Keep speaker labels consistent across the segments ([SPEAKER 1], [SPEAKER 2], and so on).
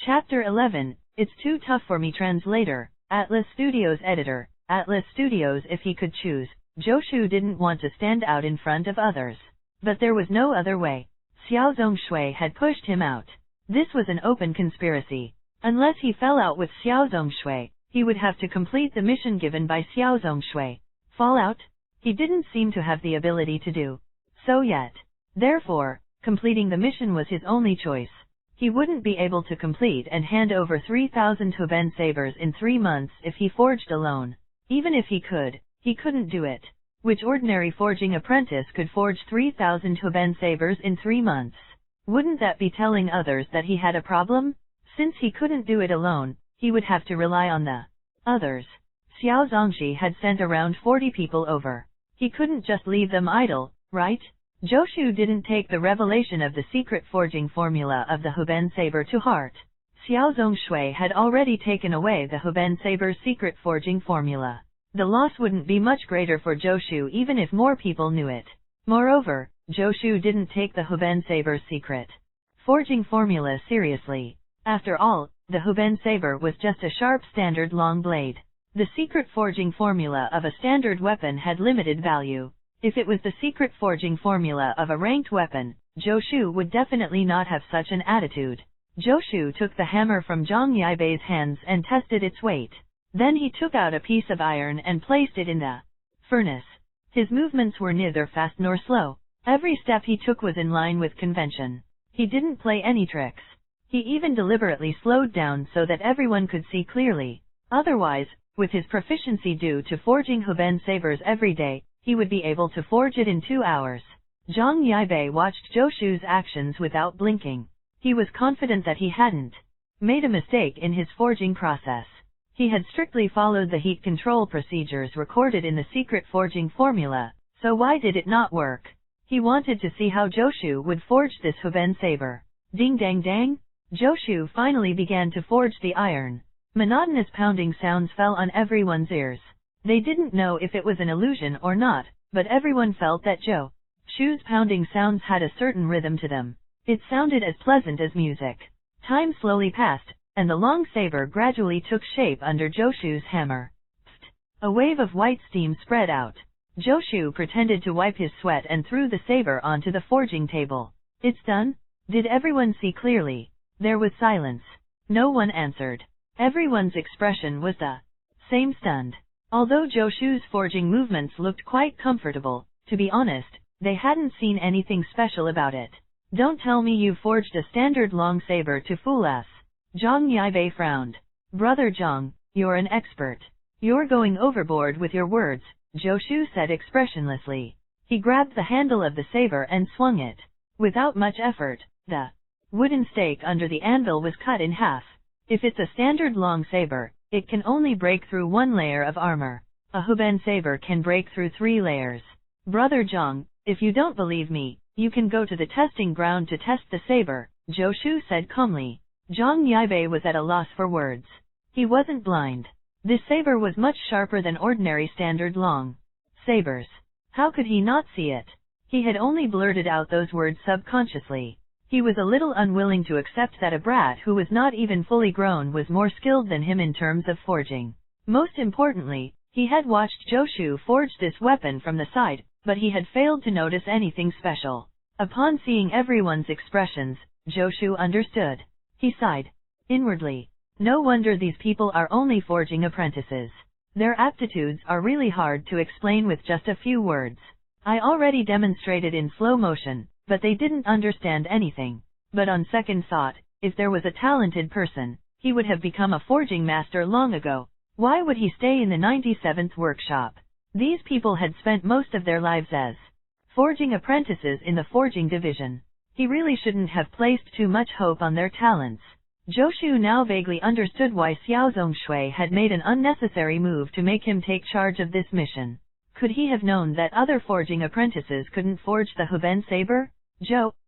[SPEAKER 1] Chapter 11, It's Too Tough for Me. Translator, Atlas Studios. Editor, Atlas Studios. If he could choose, Joshu didn't want to stand out in front of others. But there was no other way. Xiao Zongshui had pushed him out. This was an open conspiracy. Unless he fell out with Xiao Zongshui, he would have to complete the mission given by Xiao Zongshui. Fall out? He didn't seem to have the ability to do so yet. Therefore, completing the mission was his only choice. He wouldn't be able to complete and hand over 3,000 Huben sabers in 3 months if he forged alone. Even if he could, he couldn't do it. Which ordinary forging apprentice could forge 3,000 Huben sabers in 3 months? Wouldn't that be telling others that he had a problem? Since he couldn't do it alone, he would have to rely on the others. Xiao Zongxi had sent around 40 people over. He couldn't just leave them idle, right? Joshu didn't take the revelation of the secret forging formula of the Huben saber to heart. Xiao Zongshui had already taken away the Huben saber's secret forging formula. The loss wouldn't be much greater for Joshu even if more people knew it. Moreover, Joshu didn't take the Huben saber's secret forging formula seriously. After all, the Huben saber was just a sharp standard long blade. The secret forging formula of a standard weapon had limited value. If it was the secret forging formula of a ranked weapon, Joshu would definitely not have such an attitude. Joshu took the hammer from Zhang Yaibei's hands and tested its weight. Then he took out a piece of iron and placed it in the furnace. His movements were neither fast nor slow. Every step he took was in line with convention. He didn't play any tricks. He even deliberately slowed down so that everyone could see clearly. Otherwise, with his proficiency due to forging Huben sabers every day, he would be able to forge it in 2 hours. Zhang Yaibei watched Joshu's actions without blinking. He was confident that he hadn't made a mistake in his forging process. He had strictly followed the heat control procedures recorded in the secret forging formula, so why did it not work? He wanted to see how Joshu would forge this Huben saber. Ding dang dang! Joshu finally began to forge the iron. Monotonous pounding sounds fell on everyone's ears. They didn't know if it was an illusion or not, but everyone felt that Joshu's pounding sounds had a certain rhythm to them. It sounded as pleasant as music. Time slowly passed, and the long saber gradually took shape under Joshu's hammer. Psst! A wave of white steam spread out. Joshu pretended to wipe his sweat and threw the saber onto the forging table. It's done? Did everyone see clearly? There was silence. No one answered. Everyone's expression was the same, stunned. Although Joshu's forging movements looked quite comfortable, to be honest, they hadn't seen anything special about it. Don't tell me you forged a standard long saber to fool us. Zhang Yaibei frowned. Brother Zhang, you're an expert. You're going overboard with your words, Joshu said expressionlessly. He grabbed the handle of the saber and swung it. Without much effort, the wooden stake under the anvil was cut in half. If it's a standard long saber, it can only break through 1 layer of armor. A Huben saber can break through 3 layers. Brother Zhang, if you don't believe me, you can go to the testing ground to test the saber, Joshu said calmly. Zhang Yaibei was at a loss for words. He wasn't blind. This saber was much sharper than ordinary standard long sabers. How could he not see it? He had only blurted out those words subconsciously. He was a little unwilling to accept that a brat who was not even fully grown was more skilled than him in terms of forging. Most importantly, he had watched Joshu forge this weapon from the side, but he had failed to notice anything special. Upon seeing everyone's expressions, Joshu understood. He sighed inwardly. No wonder these people are only forging apprentices. Their aptitudes are really hard to explain with just a few words. I already demonstrated in slow motion, but they didn't understand anything. But on second thought, if there was a talented person, he would have become a forging master long ago. Why would he stay in the 97th workshop? These people had spent most of their lives as forging apprentices in the forging division. He really shouldn't have placed too much hope on their talents. Joshu now vaguely understood why Xiao Zongshui had made an unnecessary move to make him take charge of this mission. Could he have known that other forging apprentices couldn't forge the Huben saber?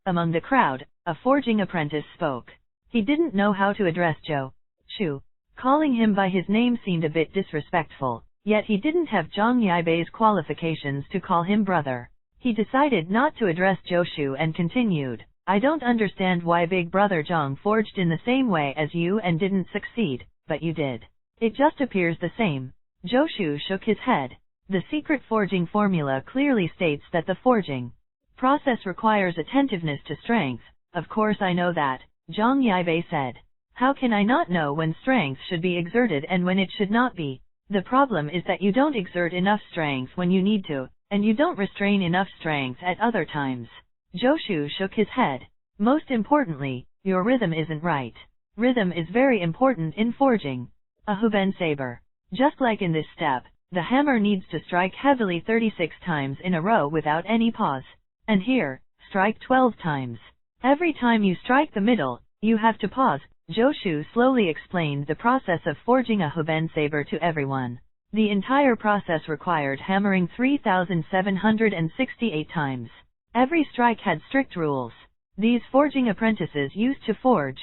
[SPEAKER 1] Among the crowd, a forging apprentice spoke. He didn't know how to address Joshu. Calling him by his name seemed a bit disrespectful, yet he didn't have Zhang Yaibei's qualifications to call him brother. He decided not to address Joshu and continued. I don't understand why Big Brother Zhang forged in the same way as you and didn't succeed, but you did. It just appears the same. Joshu shook his head. The secret forging formula clearly states that the forging process requires attentiveness to strength. Of course I know that, Zhang Yaibei said. How can I not know when strength should be exerted and when it should not be? The problem is that you don't exert enough strength when you need to, and you don't restrain enough strength at other times. Joshu shook his head. Most importantly, your rhythm isn't right. Rhythm is very important in forging a Huben saber. Just like in this step, the hammer needs to strike heavily 36 times in a row without any pause. And here, strike 12 times. Every time you strike the middle, you have to pause. Joshu slowly explained the process of forging a Huben saber to everyone. The entire process required hammering 3,768 times. Every strike had strict rules. These forging apprentices used to forge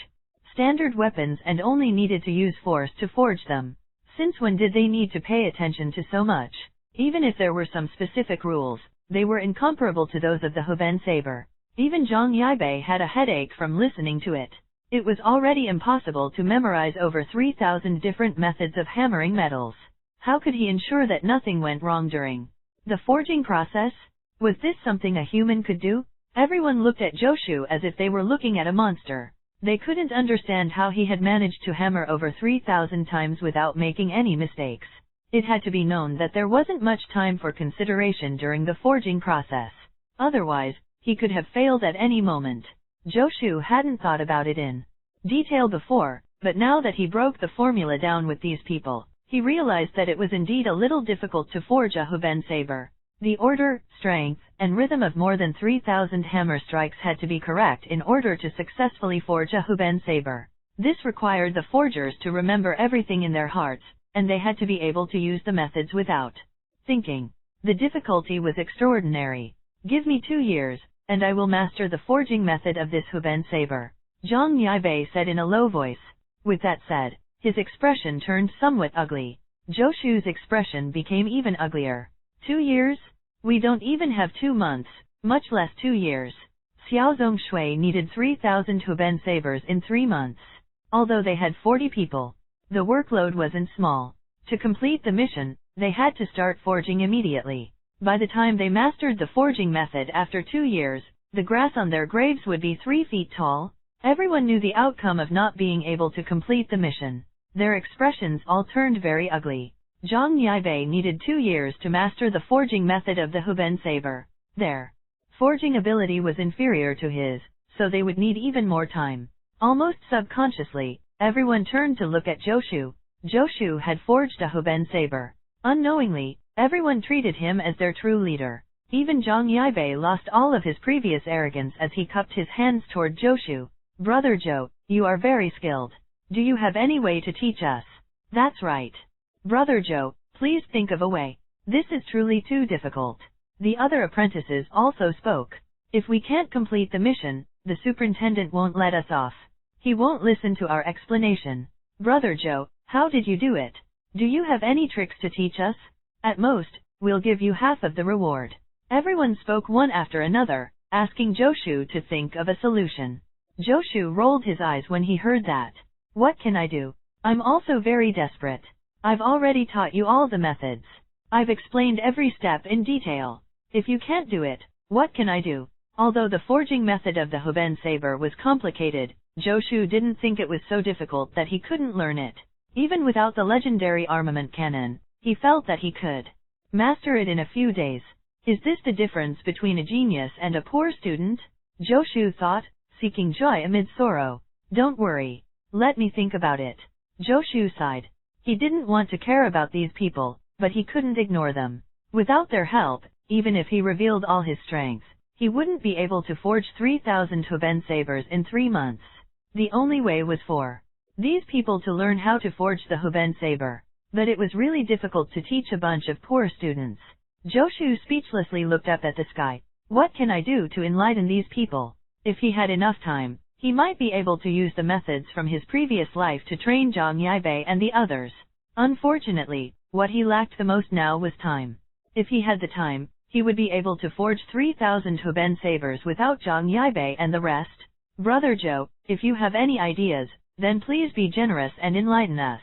[SPEAKER 1] standard weapons and only needed to use force to forge them. Since when did they need to pay attention to so much? Even if there were some specific rules, they were incomparable to those of the Huben saber. Even Zhang Yaibei had a headache from listening to it. It was already impossible to memorize over 3,000 different methods of hammering metals. How could he ensure that nothing went wrong during the forging process? Was this something a human could do? Everyone looked at Joshu as if they were looking at a monster. They couldn't understand how he had managed to hammer over 3,000 times without making any mistakes. It had to be known that there wasn't much time for consideration during the forging process. Otherwise, he could have failed at any moment. Joshu hadn't thought about it in detail before, but now that he broke the formula down with these people, he realized that it was indeed a little difficult to forge a Huben saber. The order, strength, and rhythm of more than 3,000 hammer strikes had to be correct in order to successfully forge a Huben saber. This required the forgers to remember everything in their hearts, and they had to be able to use the methods without thinking. The difficulty was extraordinary. Give me 2 years, and I will master the forging method of this Huben saber, Zhang Yaibei said in a low voice. With that said, his expression turned somewhat ugly. Joshu's expression became even uglier. 2 years? We don't even have 2 months, much less 2 years. Xiao Zongshui needed 3,000 Huben sabers in 3 months. Although they had 40 people, the workload wasn't small. To complete the mission, they had to start forging immediately. By the time they mastered the forging method after 2 years, the grass on their graves would be 3 feet tall. Everyone knew the outcome of not being able to complete the mission. Their expressions all turned very ugly. Zhang Yaibei needed 2 years to master the forging method of the Huben saber. Their forging ability was inferior to his, so they would need even more time. Almost subconsciously, everyone turned to look at Joshu. Joshu had forged a Huben saber. Unknowingly, everyone treated him as their true leader. Even Zhang Yaibei lost all of his previous arrogance as he cupped his hands toward Joshu. Brother Zhou, you are very skilled. Do you have any way to teach us? That's right. Brother Zhou, please think of a way. This is truly too difficult. The other apprentices also spoke. If we can't complete the mission, the superintendent won't let us off. He won't listen to our explanation. Brother Zhou, how did you do it? Do you have any tricks to teach us? At most, we'll give you half of the reward. Everyone spoke one after another, asking Joshu to think of a solution. Joshu rolled his eyes when he heard that. What can I do? I'm also very desperate. I've already taught you all the methods. I've explained every step in detail. If you can't do it, what can I do? Although the forging method of the Huben saber was complicated, Joshu didn't think it was so difficult that he couldn't learn it. Even without the legendary Armament Canon, he felt that he could master it in a few days. Is this the difference between a genius and a poor student? Joshu thought, seeking joy amid sorrow. Don't worry. Let me think about it. Joshu sighed. He didn't want to care about these people, but he couldn't ignore them. Without their help, even if he revealed all his strength, he wouldn't be able to forge 3,000 Huben sabers in 3 months. The only way was for these people to learn how to forge the Huben saber. But it was really difficult to teach a bunch of poor students. Joshu speechlessly looked up at the sky. What can I do to enlighten these people? If he had enough time, he might be able to use the methods from his previous life to train Zhang Yaibei and the others. Unfortunately, what he lacked the most now was time. If he had the time, he would be able to forge 3,000 Hoben sabers without Zhang Yaibei and the rest? Brother Zhou, if you have any ideas, then please be generous and enlighten us.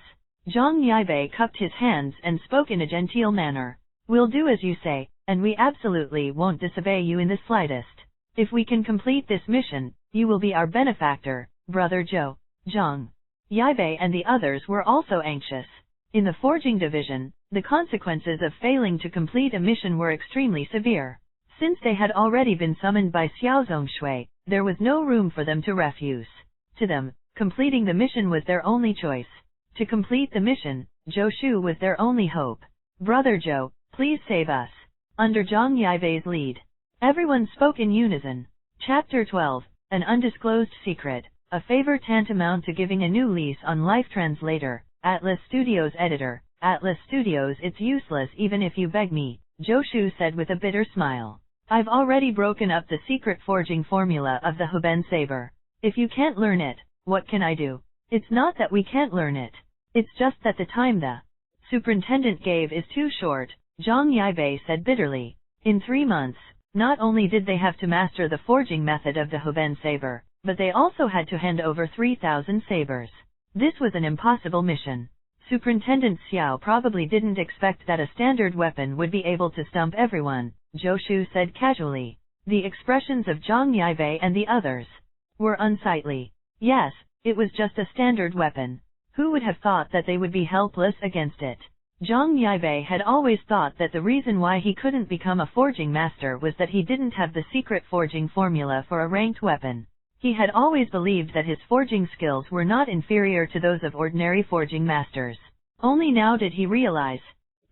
[SPEAKER 1] Zhang Yaibei cupped his hands and spoke in a genteel manner. We'll do as you say, and we absolutely won't disobey you in the slightest. If we can complete this mission, you will be our benefactor, Brother Zhou. Zhang Yaibei and the others were also anxious. In the forging division, the consequences of failing to complete a mission were extremely severe. Since they had already been summoned by Xiao Zongshui, there was no room for them to refuse. To them, completing the mission was their only choice. To complete the mission, Zhou Shu was their only hope. Brother Zhou, please save us. Under Zhang Yaibei's lead, everyone spoke in unison. Chapter 12, An Undisclosed Secret, a favor tantamount to giving a new lease on life. Translator, Atlas Studios Editor, Atlas Studios. It's useless even if you beg me, Zhou Shu said with a bitter smile. I've already broken up the secret forging formula of the Hoben saber. If you can't learn it, what can I do? It's not that we can't learn it. It's just that the time the superintendent gave is too short, Zhang Yaibei said bitterly. In 3 months, not only did they have to master the forging method of the Hoben saber, but they also had to hand over 3,000 sabers. This was an impossible mission. Superintendent Xiao probably didn't expect that a standard weapon would be able to stump everyone, Zhou Shu said casually. The expressions of Zhang Yaibei and the others were unsightly. Yes, it was just a standard weapon. Who would have thought that they would be helpless against it? Zhang Yaibei had always thought that the reason why he couldn't become a forging master was that he didn't have the secret forging formula for a ranked weapon. He had always believed that his forging skills were not inferior to those of ordinary forging masters. Only now did he realize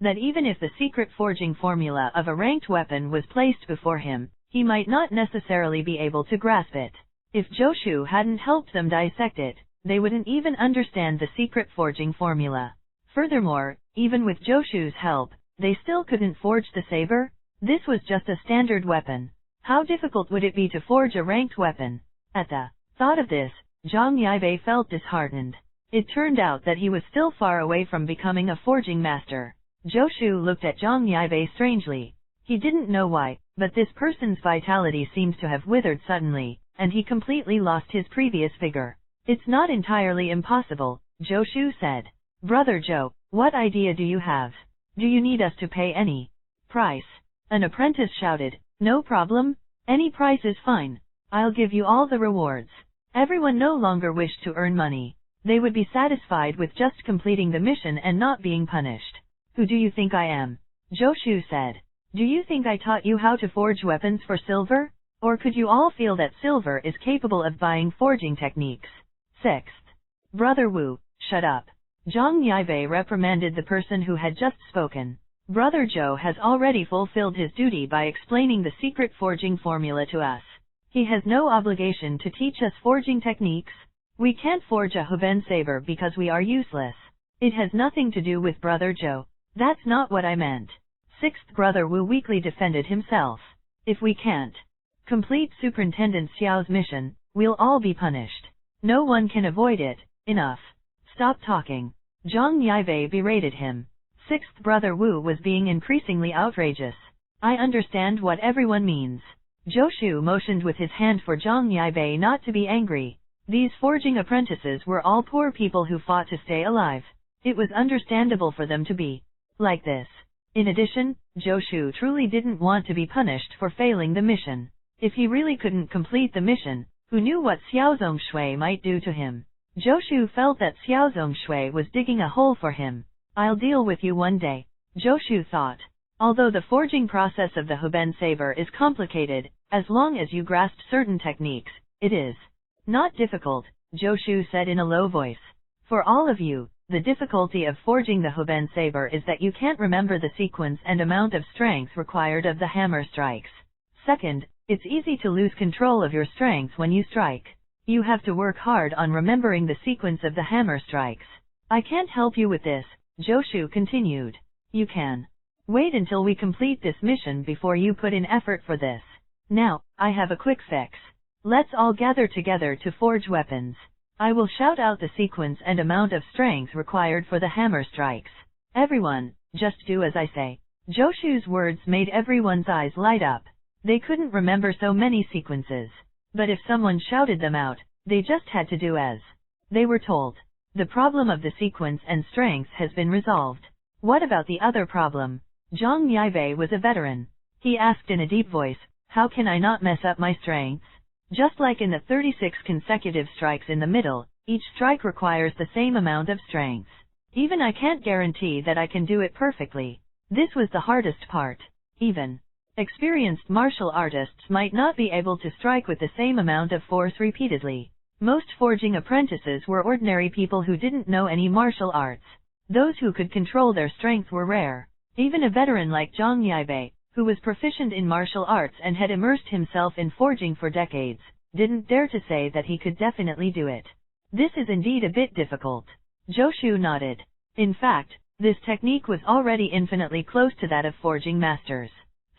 [SPEAKER 1] that even if the secret forging formula of a ranked weapon was placed before him, he might not necessarily be able to grasp it. If Zhou Shu hadn't helped them dissect it, they wouldn't even understand the secret forging formula. Furthermore, even with Zhou Shu's help, they still couldn't forge the saber. This was just a standard weapon. How difficult would it be to forge a ranked weapon? At the thought of this, Zhang Yaibei felt disheartened. It turned out that he was still far away from becoming a forging master. Zhou Shu looked at Zhang Yaibei strangely. He didn't know why, but this person's vitality seemed to have withered suddenly, and he completely lost his previous vigor. It's not entirely impossible, Zhou Shu said. Brother Zhou, what idea do you have? Do you need us to pay any price? An apprentice shouted. No problem. Any price is fine. I'll give you all the rewards. Everyone no longer wished to earn money. They would be satisfied with just completing the mission and not being punished. Who do you think I am? Zhou Shu said. Do you think I taught you how to forge weapons for silver? Or could you all feel that silver is capable of buying forging techniques? 6th. Brother Wu, shut up. Zhang Yaibei reprimanded the person who had just spoken. Brother Zhou has already fulfilled his duty by explaining the secret forging formula to us. He has no obligation to teach us forging techniques. We can't forge a Hoben saber because we are useless. It has nothing to do with Brother Zhou. That's not what I meant. 6th Brother Wu weakly defended himself. If we can't complete Superintendent Xiao's mission, we'll all be punished. No one can avoid it. Enough. Stop talking. Zhang Yaibei berated him. 6th Brother Wu was being increasingly outrageous. I understand what everyone means. Zhou Shu motioned with his hand for Zhang Yaibei not to be angry. These forging apprentices were all poor people who fought to stay alive. It was understandable for them to be like this. In addition, Zhou Shu truly didn't want to be punished for failing the mission. If he really couldn't complete the mission, who knew what Xiao Zongshui might do to him? Zhou Shu felt that Xiao Zongshui was digging a hole for him. I'll deal with you one day, Zhou Shu thought. Although the forging process of the Hoben saber is complicated, as long as you grasp certain techniques, it is not difficult, Zhou Shu said in a low voice. For all of you, the difficulty of forging the Hoben saber is that you can't remember the sequence and amount of strength required of the hammer strikes. Second, it's easy to lose control of your strength when you strike. You have to work hard on remembering the sequence of the hammer strikes. I can't help you with this, Zhou Shu continued. You can wait until we complete this mission before you put in effort for this. Now, I have a quick fix. Let's all gather together to forge weapons. I will shout out the sequence and amount of strength required for the hammer strikes. Everyone, just do as I say. Joshu's words made everyone's eyes light up. They couldn't remember so many sequences. But if someone shouted them out, they just had to do as they were told. The problem of the sequence and strengths has been resolved. What about the other problem? Zhang Yibei was a veteran. He asked in a deep voice, how can I not mess up my strengths? Just like in the 36 consecutive strikes in the middle, each strike requires the same amount of strengths. Even I can't guarantee that I can do it perfectly. This was the hardest part. Even experienced martial artists might not be able to strike with the same amount of force repeatedly. Most forging apprentices were ordinary people who didn't know any martial arts. Those who could control their strength were rare. Even a veteran like Zhang Yibei, who was proficient in martial arts and had immersed himself in forging for decades, didn't dare to say that he could definitely do it. This is indeed a bit difficult. Joshu nodded. In fact, this technique was already infinitely close to that of forging masters.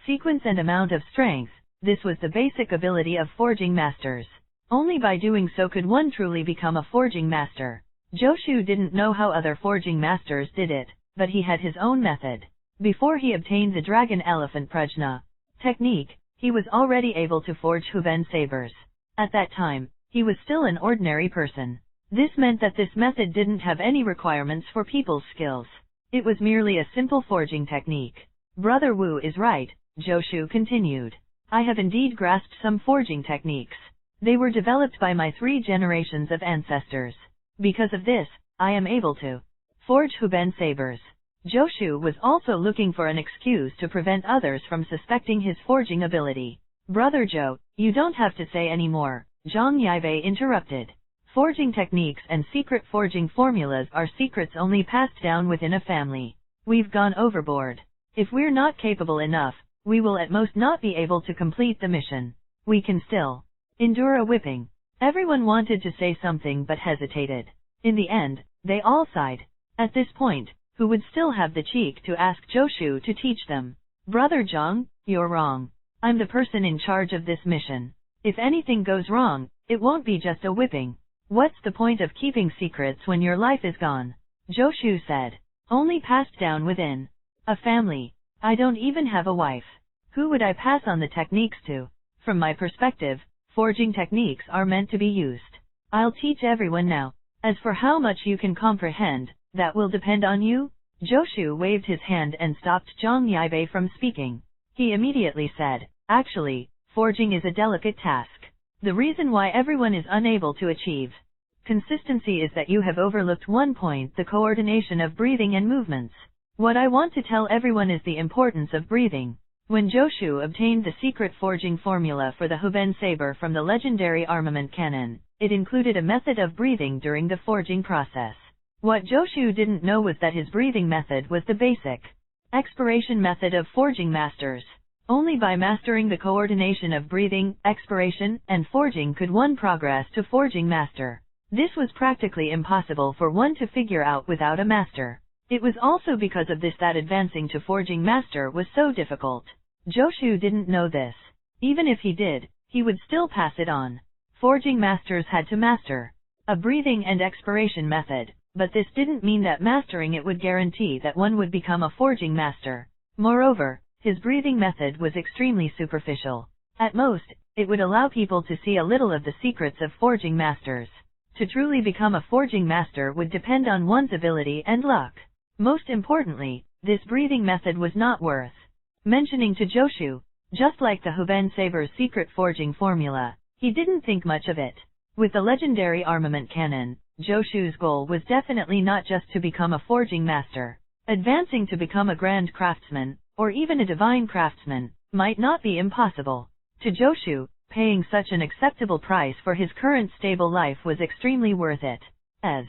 [SPEAKER 1] Sequence and amount of strength, this was the basic ability of forging masters. Only by doing so could one truly become a forging master. Joshu didn't know how other forging masters did it, but he had his own method. Before he obtained the dragon elephant prajna technique, he was already able to forge Huben sabers. At that time, he was still an ordinary person. This meant that this method didn't have any requirements for people's skills. It was merely a simple forging technique. Brother Wu is right, Joshu continued. I have indeed grasped some forging techniques. They were developed by my 3 generations of ancestors. Because of this, I am able to forge Huben sabers. Joshu was also looking for an excuse to prevent others from suspecting his forging ability. Brother Zhou, you don't have to say any more, Zhang Yibei interrupted. Forging techniques and secret forging formulas are secrets only passed down within a family. We've gone overboard. If we're not capable enough, we will at most not be able to complete the mission. We can still endure a whipping. Everyone wanted to say something but hesitated. In the end, they all sighed. At this point, who would still have the cheek to ask Joshu to teach them? Brother Zhang, you're wrong. I'm the person in charge of this mission. If anything goes wrong, it won't be just a whipping. What's the point of keeping secrets when your life is gone? Joshu said. Only passed down within a family. I don't even have a wife. Who would I pass on the techniques to? From my perspective, forging techniques are meant to be used. I'll teach everyone now. As for how much you can comprehend, that will depend on you. Joshu waved his hand and stopped Zhang Yibei from speaking. He immediately said, actually, forging is a delicate task. The reason why everyone is unable to achieve consistency is that you have overlooked one point: the coordination of breathing and movements. What I want to tell everyone is the importance of breathing. When Joshu obtained the secret forging formula for the Huben saber from the legendary Armament Canon, it included a method of breathing during the forging process. What Joshu didn't know was that his breathing method was the basic expiration method of forging masters. Only by mastering the coordination of breathing, expiration, and forging could one progress to forging master. This was practically impossible for one to figure out without a master. It was also because of this that advancing to forging master was so difficult. Joshu didn't know this. Even if he did, he would still pass it on. Forging masters had to master a breathing and expiration method, but this didn't mean that mastering it would guarantee that one would become a forging master. Moreover, his breathing method was extremely superficial. At most, it would allow people to see a little of the secrets of forging masters. To truly become a forging master would depend on one's ability and luck. Most importantly, this breathing method was not worth mentioning to Joshu. Just like the Huben saber's secret forging formula, he didn't think much of it. With the legendary Armament Canon, Joshu's goal was definitely not just to become a forging master. Advancing to become a grand craftsman, or even a divine craftsman, might not be impossible. To Joshu, paying such an acceptable price for his current stable life was extremely worth it. As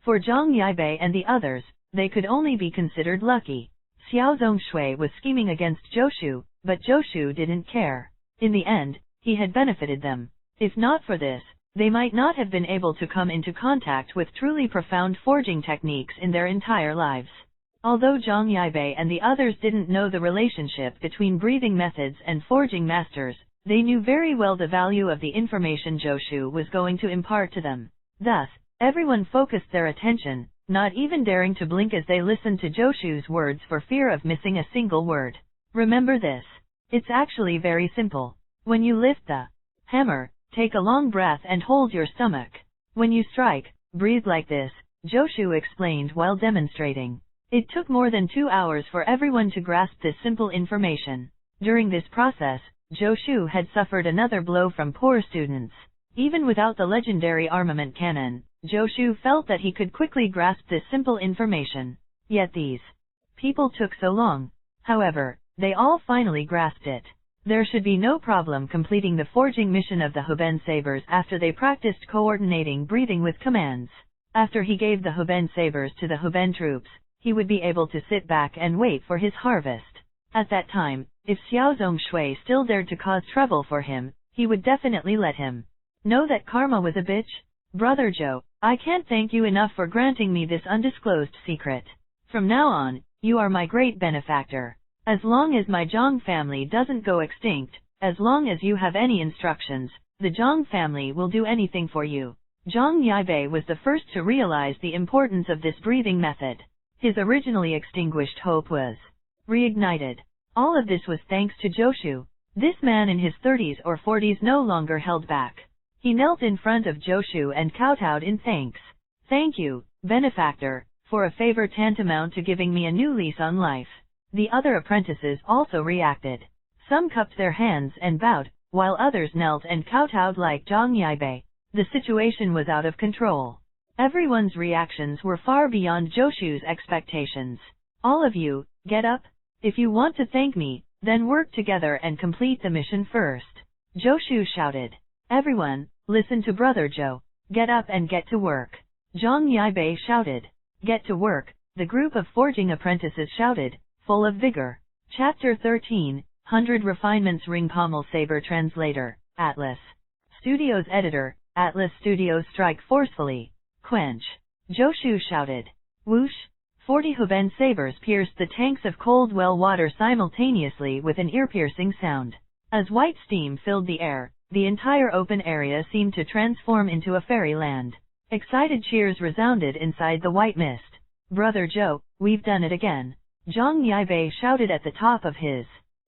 [SPEAKER 1] for Zhang Yibei and the others, they could only be considered lucky. Xiao Zongshui was scheming against Joshu, but Joshu didn't care. In the end, he had benefited them. If not for this, they might not have been able to come into contact with truly profound forging techniques in their entire lives. Although Zhang Yibei and the others didn't know the relationship between breathing methods and forging masters, they knew very well the value of the information Joshu was going to impart to them. Thus, everyone focused their attention, not even daring to blink as they listened to Joshu's words for fear of missing a single word. Remember this. It's actually very simple. When you lift the hammer, take a long breath and hold your stomach. When you strike, breathe like this, Joshu explained while demonstrating. It took more than 2 hours for everyone to grasp this simple information. During this process, Joshu had suffered another blow from poor students. Even without the legendary Armament Canon, Joshu felt that he could quickly grasp this simple information. Yet these people took so long. However, they all finally grasped it. There should be no problem completing the forging mission of the Hoben sabers after they practiced coordinating breathing with commands. After he gave the Hoben sabers to the Hoben troops, he would be able to sit back and wait for his harvest. At that time, if Xiaozong Shui still dared to cause trouble for him, he would definitely let him know that karma was a bitch. Brother Joe, I can't thank you enough for granting me this undisclosed secret. From now on, you are my great benefactor. As long as my Zhang family doesn't go extinct, as long as you have any instructions, the Zhang family will do anything for you. Zhang Yaibei was the first to realize the importance of this breathing method. His originally extinguished hope was reignited. All of this was thanks to Joshu. This man in his 30s or 40s no longer held back. He knelt in front of Joshu and kowtowed in thanks. Thank you, benefactor, for a favor tantamount to giving me a new lease on life. The other apprentices also reacted. Some cupped their hands and bowed, while others knelt and kowtowed like Zhang Yaibei. The situation was out of control. Everyone's reactions were far beyond Joshu's expectations. All of you, get up. If you want to thank me, then work together and complete the mission first. Joshu shouted. Everyone, listen to Brother Joe. Get up and get to work. Zhang Yaibei shouted. Get to work, the group of forging apprentices shouted, full of vigor. Chapter 13, 100 Refinements Ring Pommel Saber Translator, Atlas Studios Editor, Atlas Studios Strike Forcefully. Quench. Joshu shouted. Whoosh. 40 Hoben sabers pierced the tanks of cold well water simultaneously with an ear-piercing sound. As white steam filled the air, the entire open area seemed to transform into a fairyland. Excited cheers resounded inside the white mist. Brother Joe, we've done it again. Zhang Yaibei shouted at the top of his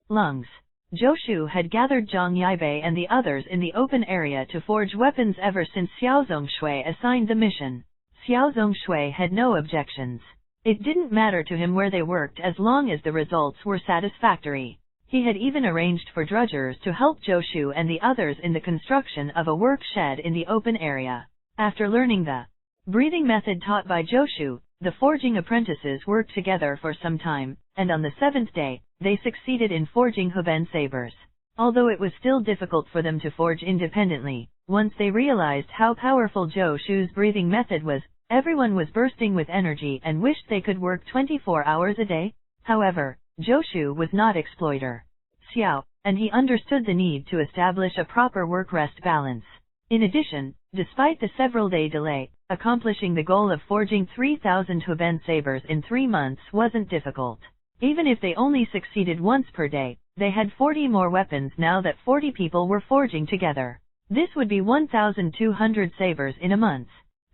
[SPEAKER 1] lungs. Joshu had gathered Zhang Yaibei and the others in the open area to forge weapons ever since Xiaozong Shui assigned the mission. Xiaozong Shui had no objections. It didn't matter to him where they worked as long as the results were satisfactory. He had even arranged for drudgers to help Joshu and the others in the construction of a work shed in the open area. After learning the breathing method taught by Joshu, the forging apprentices worked together for some time, and on the 7th day, they succeeded in forging Hoben sabers. Although it was still difficult for them to forge independently, once they realized how powerful Joshu's breathing method was, everyone was bursting with energy and wished they could work 24 hours a day. However, Joshu was not exploiter. Xiao, and he understood the need to establish a proper work-rest balance. In addition, despite the several-day delay, accomplishing the goal of forging 3,000 Hoben sabers in 3 months wasn't difficult. Even if they only succeeded once per day, they had 40 more weapons now that 40 people were forging together. This would be 1,200 sabers in a month.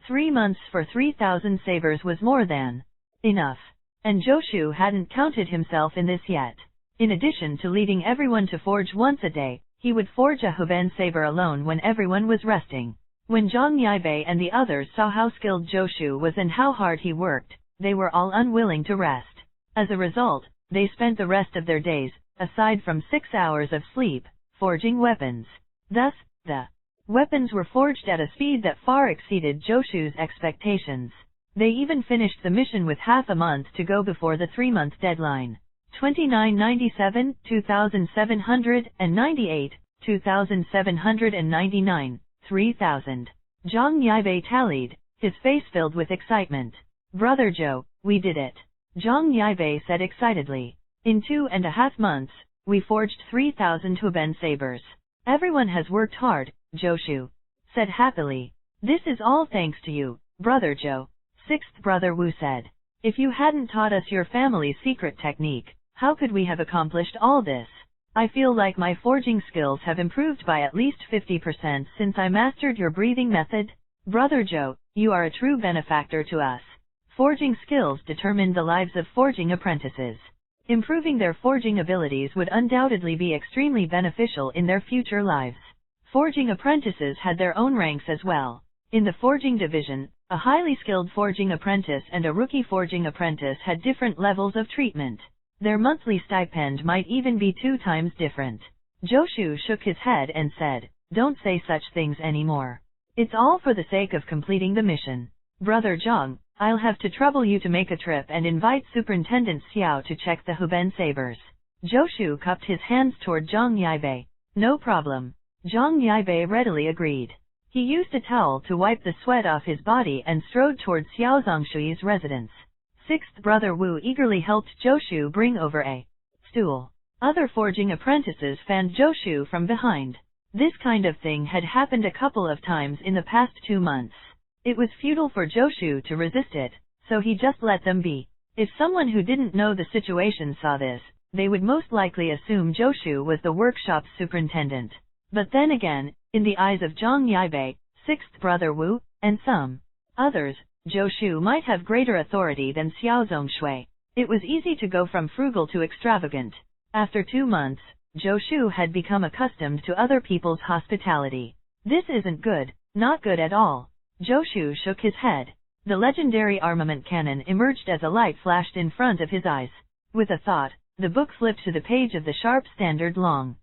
[SPEAKER 1] 3 months for 3,000 sabers was more than enough. And Joshu hadn't counted himself in this yet. In addition to leading everyone to forge once a day, he would forge a Hoben saber alone when everyone was resting. When Zhang Yaibei and the others saw how skilled Joshu was and how hard he worked, they were all unwilling to rest. As a result, they spent the rest of their days, aside from 6 hours of sleep, forging weapons. Thus, the weapons were forged at a speed that far exceeded Joshu's expectations. They even finished the mission with half a month to go before the 3-month deadline. 2997, 2798, 2799, 3000. Zhang Yaibei tallied, his face filled with excitement. Brother Joe, we did it. Zhang Yaibei said excitedly. In 2.5 months, we forged 3,000 Hoben sabers. Everyone has worked hard, Joshu said happily. This is all thanks to you, Brother Joe. 6th Brother Wu said. If you hadn't taught us your family's secret technique, how could we have accomplished all this? I feel like my forging skills have improved by at least 50% since I mastered your breathing method. Brother Joe, you are a true benefactor to us. Forging skills determined the lives of forging apprentices. Improving their forging abilities would undoubtedly be extremely beneficial in their future lives. Forging apprentices had their own ranks as well. In the forging division, a highly skilled forging apprentice and a rookie forging apprentice had different levels of treatment. Their monthly stipend might even be 2 times different. Joshu shook his head and said, "Don't say such things anymore. It's all for the sake of completing the mission. Brother Zhang, I'll have to trouble you to make a trip and invite Superintendent Xiao to check the Huben sabers." Joshu cupped his hands toward Zhang Yaibei. "No problem." Zhang Yaibei readily agreed. He used a towel to wipe the sweat off his body and strode toward Xiao Zongshui's residence. Sixth Brother Wu eagerly helped Joshu bring over a stool. Other forging apprentices fanned Joshu from behind. This kind of thing had happened a couple of times in the past 2 months. It was futile for Joshu to resist it, so he just let them be. If someone who didn't know the situation saw this, they would most likely assume Joshu was the workshop's superintendent. But then again, in the eyes of Zhang Yaibei, Sixth Brother Wu, and some others, Joshu might have greater authority than Xiao Zongshui. It was easy to go from frugal to extravagant. After 2 months, Joshu had become accustomed to other people's hospitality. This isn't good, not good at all. Joshu shook his head. The legendary Armament Canon emerged as a light flashed in front of his eyes. With a thought, the book flipped to the page of the sharp standard long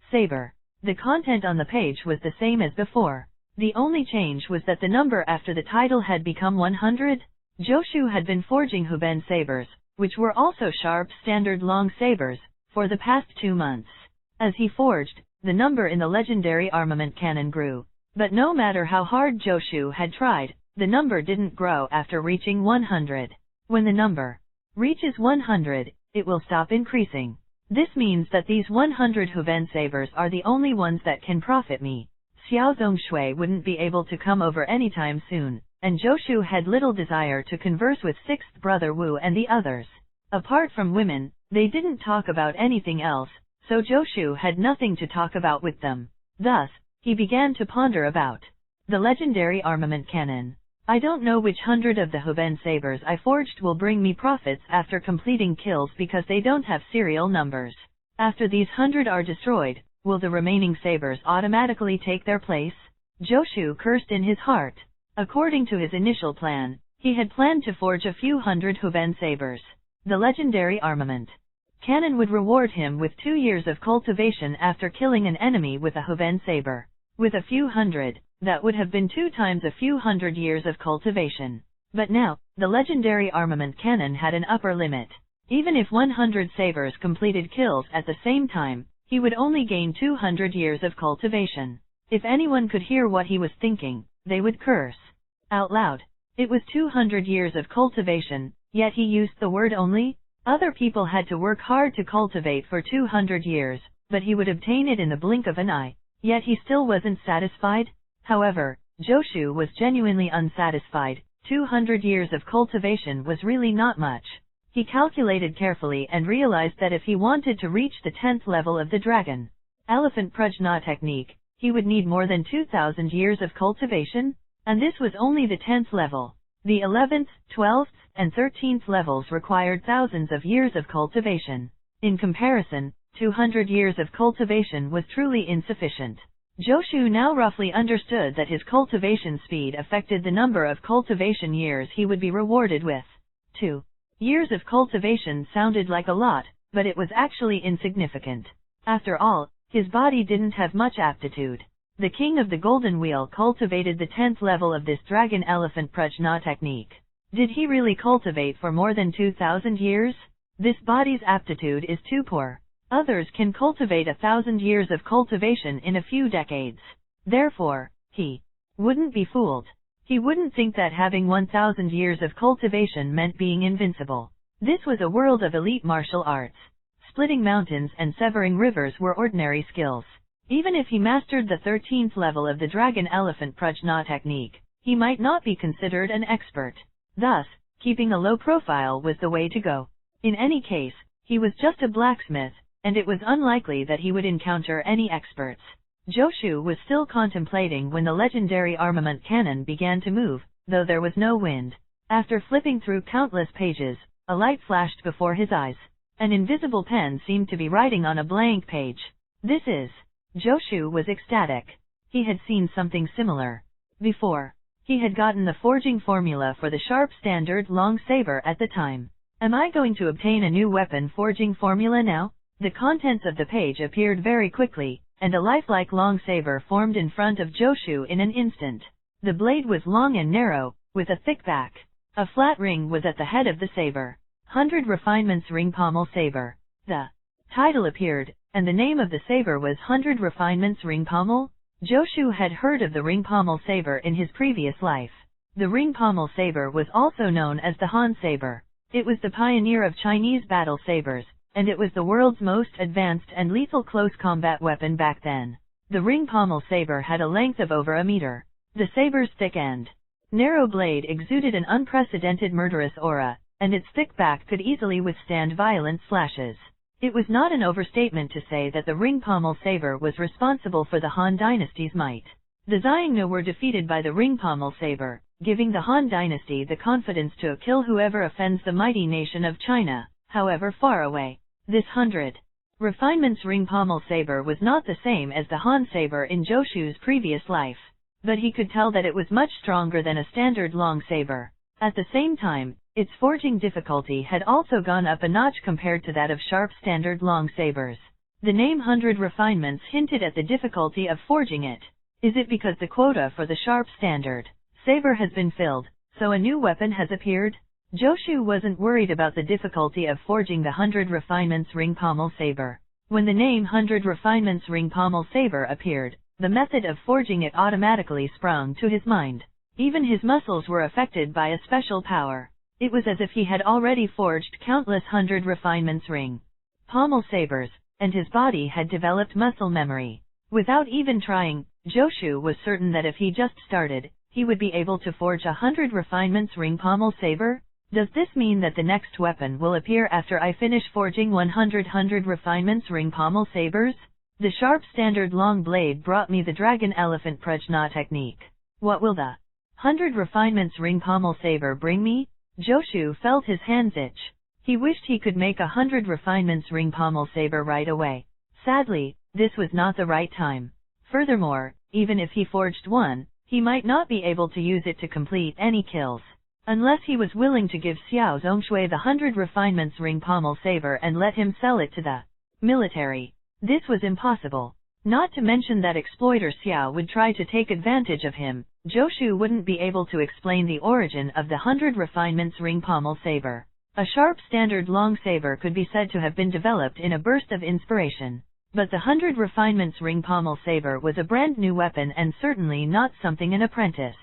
[SPEAKER 1] saber. The content on the page was the same as before. The only change was that the number after the title had become 100. Joshu had been forging Huben sabers, which were also sharp standard long sabers, for the past 2 months. As he forged, the number in the legendary Armament Canon grew. But no matter how hard Joshu had tried, the number didn't grow after reaching 100. When the number reaches 100, it will stop increasing. This means that these 100 Huben sabers are the only ones that can profit me. Xiao Zongshui wouldn't be able to come over anytime soon, and Joshu had little desire to converse with Sixth Brother Wu and the others. Apart from women, they didn't talk about anything else, so Joshu had nothing to talk about with them. Thus, he began to ponder about the legendary Armament Canon. I don't know which 100 of the Huben sabers I forged will bring me profits after completing kills because they don't have serial numbers. After these 100 are destroyed, will the remaining sabers automatically take their place? Joshu cursed in his heart. According to his initial plan, he had planned to forge a few 100 Huben sabers. The legendary Armament Canon would reward him with 2 years of cultivation after killing an enemy with a Huben saber. With a few 100, that would have been 2 times a few 100 years of cultivation. But now, the legendary Armament Canon had an upper limit. Even if 100 sabers completed kills at the same time, he would only gain 200 years of cultivation. If anyone could hear what he was thinking, they would curse out loud. It was 200 years of cultivation, yet he used the word only. Other people had to work hard to cultivate for 200 years, but he would obtain it in the blink of an eye. Yet he still wasn't satisfied. However, Joshu was genuinely unsatisfied. 200 years of cultivation was really not much. He calculated carefully and realized that if he wanted to reach the 10th level of the dragon elephant prajna technique, he would need more than 2,000 years of cultivation, and this was only the 10th level. The 11th, 12th, and 13th levels required thousands of years of cultivation. In comparison, 200 years of cultivation was truly insufficient. Joshu now roughly understood that his cultivation speed affected the number of cultivation years he would be rewarded with. 2 years of cultivation sounded like a lot, but it was actually insignificant. After all, his body didn't have much aptitude. The king of the golden wheel cultivated the 10th level of this dragon elephant prajna technique. Did he really cultivate for more than 2,000 years? This body's aptitude is too poor. Others can cultivate 1,000 years of cultivation in a few decades. Therefore, he wouldn't be fooled. He wouldn't think that having 1,000 years of cultivation meant being invincible. This was a world of elite martial arts. Splitting mountains and severing rivers were ordinary skills. Even if he mastered the 13th level of the dragon elephant prajna technique, he might not be considered an expert. Thus, keeping a low profile was the way to go. In any case, he was just a blacksmith, and it was unlikely that he would encounter any experts. Joshu was still contemplating when the legendary Armament Canon began to move, though there was no wind. After flipping through countless pages, a light flashed before his eyes. An invisible pen seemed to be writing on a blank page. This is... Joshu was ecstatic. He had seen something similar before. He had gotten the forging formula for the sharp standard long saber at the time. Am I going to obtain a new weapon forging formula now? The contents of the page appeared very quickly, and a lifelike long saber formed in front of Joshu in an instant. The blade was long and narrow, with a thick back. A flat ring was at the head of the saber. 100 Refinements Ring Pommel Saber. The title appeared, and the name of the saber was 100 Refinements Ring Pommel. Joshu had heard of the ring pommel saber in his previous life. The ring pommel saber was also known as the Han saber. It was the pioneer of Chinese battle sabers, and it was the world's most advanced and lethal close combat weapon back then. The ring pommel saber had a length of over a meter. The saber's thick and narrow blade exuded an unprecedented murderous aura, and its thick back could easily withstand violent slashes. It was not an overstatement to say that the ring pommel saber was responsible for the Han dynasty's might. The Xiongnu were defeated by the ring pommel saber, giving the Han dynasty the confidence to kill whoever offends the mighty nation of China, however far away. This 100 Refinements ring pommel saber was not the same as the Han saber in Joshu's previous life, but he could tell that it was much stronger than a standard long saber. At the same time, its forging difficulty had also gone up a notch compared to that of sharp standard long sabers. The name 100 Refinements hinted at the difficulty of forging it. Is it because the quota for the sharp standard saber has been filled, so a new weapon has appeared? Joshu wasn't worried about the difficulty of forging the 100 Refinements ring pommel saber. When the name 100 Refinements ring pommel saber appeared, the method of forging it automatically sprung to his mind. Even his muscles were affected by a special power. It was as if he had already forged countless 100 Refinements ring pommel sabers, and his body had developed muscle memory. Without even trying, Joshu was certain that if he just started, he would be able to forge 100 Refinements ring pommel saber. Does this mean that the next weapon will appear after I finish forging 100 Refinements ring pommel sabers? The sharp standard long blade brought me the dragon elephant prajna technique. What will the 100 Refinements ring pommel saber bring me? Joshu felt his hands itch. He wished he could make 100 Refinements ring pommel saber right away. Sadly, this was not the right time. Furthermore, even if he forged one, he might not be able to use it to complete any kills. Unless he was willing to give Xiao Zongshui the 100 Refinements ring pommel saber and let him sell it to the military. This was impossible. Not to mention that exploiter Xiao would try to take advantage of him. Joshu wouldn't be able to explain the origin of the 100 Refinements ring pommel saber. A sharp standard long saber could be said to have been developed in a burst of inspiration. But the 100 Refinements ring pommel saber was a brand new weapon and certainly not something an apprentice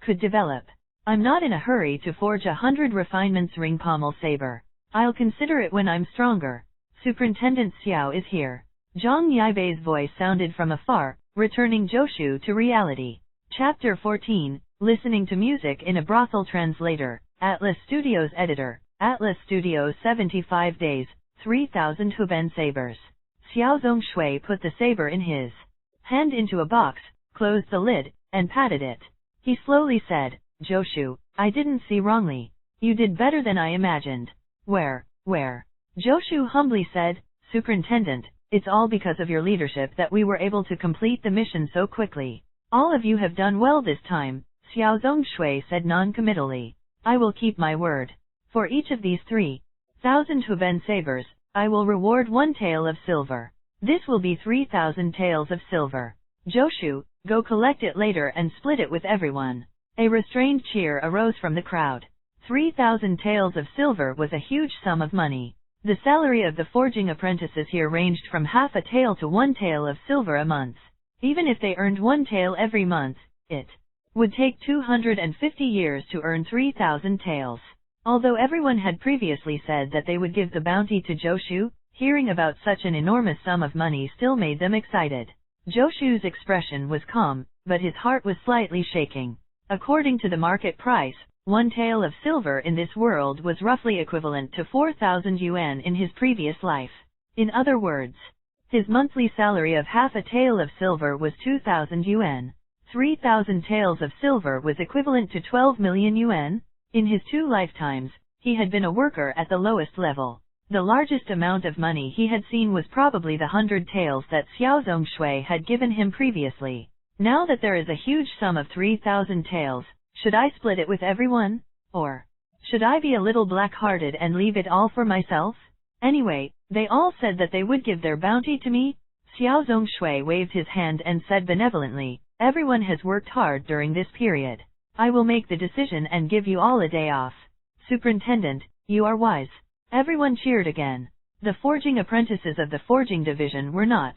[SPEAKER 1] could develop. I'm not in a hurry to forge 100 Refinements ring pommel saber. I'll consider it when I'm stronger. Superintendent Xiao is here. Zhang Yaibei's voice sounded from afar, returning Joshu to reality. Chapter 14, Listening to Music in a Brothel. Translator, Atlas Studios. Editor, Atlas Studios. 75 days, 3,000 Huben sabers. Xiao Zongshui put the saber in his hand into a box, closed the lid, and patted it. He slowly said, Joshu, I didn't see wrongly. You did better than I imagined. Where? Joshu humbly said, Superintendent, it's all because of your leadership that we were able to complete the mission so quickly. All of you have done well this time, Xiao Zongshui said non-committally. I will keep my word. For each of these 3,000 Huben sabers, I will reward 1 tael of silver. This will be 3,000 taels of silver. Joshu, go collect it later and split it with everyone. A restrained cheer arose from the crowd. 3,000 taels of silver was a huge sum of money. The salary of the forging apprentices here ranged from half a tael to 1 tael of silver a month. Even if they earned 1 tael every month, it would take 250 years to earn 3,000 taels. Although everyone had previously said that they would give the bounty to Joshu, hearing about such an enormous sum of money still made them excited. Joshu's expression was calm, but his heart was slightly shaking. According to the market price, 1 tael of silver in this world was roughly equivalent to 4,000 yuan in his previous life. In other words, his monthly salary of half a tael of silver was 2,000 yuan. 3,000 taels of silver was equivalent to 12 million yuan. In his 2 lifetimes, he had been a worker at the lowest level. The largest amount of money he had seen was probably the 100 taels that Xiao Zongshui had given him previously. Now that there is a huge sum of 3,000 taels, should I split it with everyone? Or should I be a little black-hearted and leave it all for myself? Anyway, they all said that they would give their bounty to me. Xiao Zongshui waved his hand and said benevolently, everyone has worked hard during this period. I will make the decision and give you all a day off. Superintendent, you are wise. Everyone cheered again. The forging apprentices of the forging division were not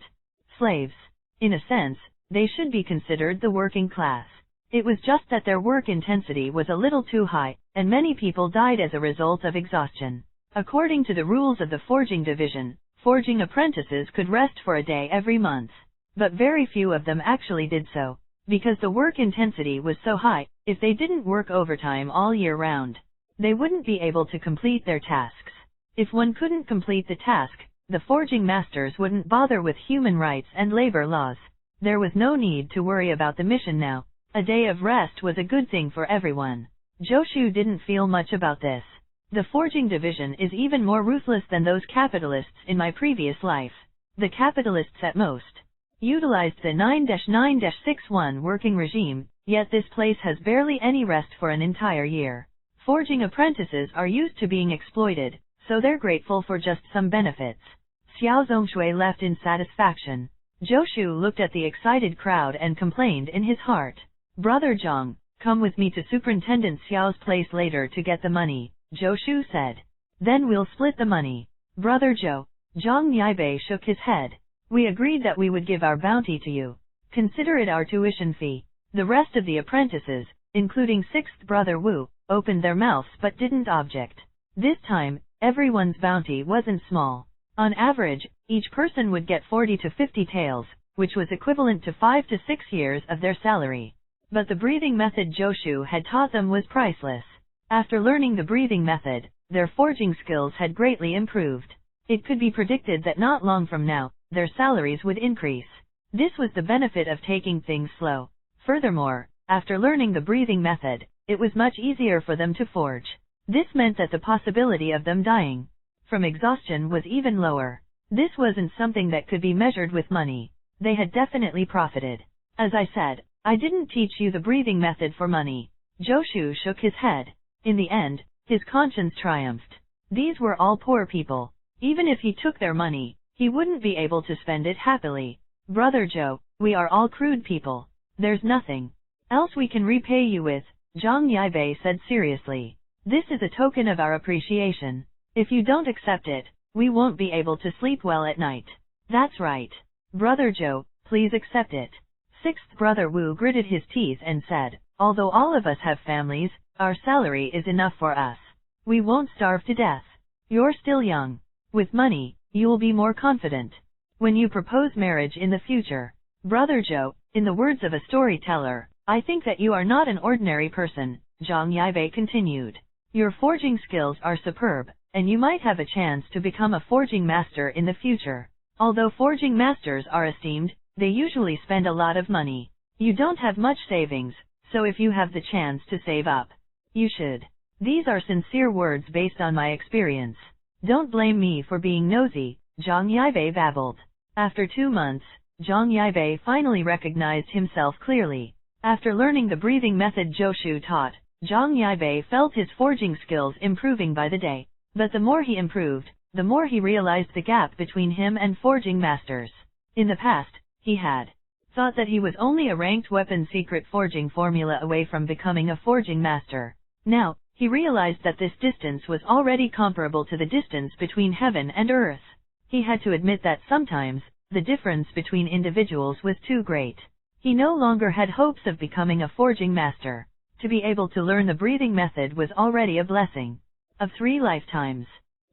[SPEAKER 1] slaves. In a sense, they should be considered the working class. It was just that their work intensity was a little too high, and many people died as a result of exhaustion. According to the rules of the forging division, forging apprentices could rest for a day every month. But very few of them actually did so, because the work intensity was so high. If they didn't work overtime all year round, they wouldn't be able to complete their tasks. If one couldn't complete the task, the forging masters wouldn't bother with human rights and labor laws. There was no need to worry about the mission now. A day of rest was a good thing for everyone. Joshu didn't feel much about this. The forging division is even more ruthless than those capitalists in my previous life. The capitalists at most utilized the 9-9-61 working regime, yet this place has barely any rest for an entire year. Forging apprentices are used to being exploited, so they're grateful for just some benefits. Xiao Zongshui left in satisfaction. Joshu looked at the excited crowd and complained in his heart. Brother Zhang, come with me to Superintendent Xiao's place later to get the money, Joshu said. Then we'll split the money. Brother Zhou, Zhang Yaibei shook his head. We agreed that we would give our bounty to you. Consider it our tuition fee. The rest of the apprentices, including 6th Brother Wu, opened their mouths but didn't object. This time, everyone's bounty wasn't small. On average, each person would get 40 to 50 taels, which was equivalent to 5 to 6 years of their salary. But the breathing method Joshu had taught them was priceless. After learning the breathing method, their forging skills had greatly improved. It could be predicted that not long from now, their salaries would increase. This was the benefit of taking things slow. Furthermore, after learning the breathing method, it was much easier for them to forge. This meant that the possibility of them dying from exhaustion was even lower. This wasn't something that could be measured with money. They had definitely profited. As I said, I didn't teach you the breathing method for money. Joshu shook his head. In the end, his conscience triumphed. These were all poor people. Even if he took their money, he wouldn't be able to spend it happily. Brother Zhou, we are all crude people. There's nothing else we can repay you with, Zhang Yaibei said seriously. This is a token of our appreciation. If you don't accept it, we won't be able to sleep well at night. That's right. Brother Zhou, please accept it. 6th Brother Wu gritted his teeth and said, although all of us have families, our salary is enough for us. We won't starve to death. You're still young. With money, you will be more confident when you propose marriage in the future. Brother Zhou, in the words of a storyteller, I think that you are not an ordinary person, Zhang Yaibei continued. Your forging skills are superb, and you might have a chance to become a forging master in the future. Although forging masters are esteemed, they usually spend a lot of money. You don't have much savings, so if you have the chance to save up, you should. These are sincere words based on my experience. Don't blame me for being nosy, Zhang Yaibei babbled. After 2 months, Zhang Yaibei finally recognized himself clearly. After learning the breathing method Joshu taught, Zhang Yaibei felt his forging skills improving by the day. But the more he improved, the more he realized the gap between him and forging masters. In the past, he had thought that he was only a ranked weapon secret forging formula away from becoming a forging master. Now, he realized that this distance was already comparable to the distance between heaven and earth. He had to admit that sometimes, the difference between individuals was too great. He no longer had hopes of becoming a forging master. To be able to learn the breathing method was already a blessing of 3 lifetimes.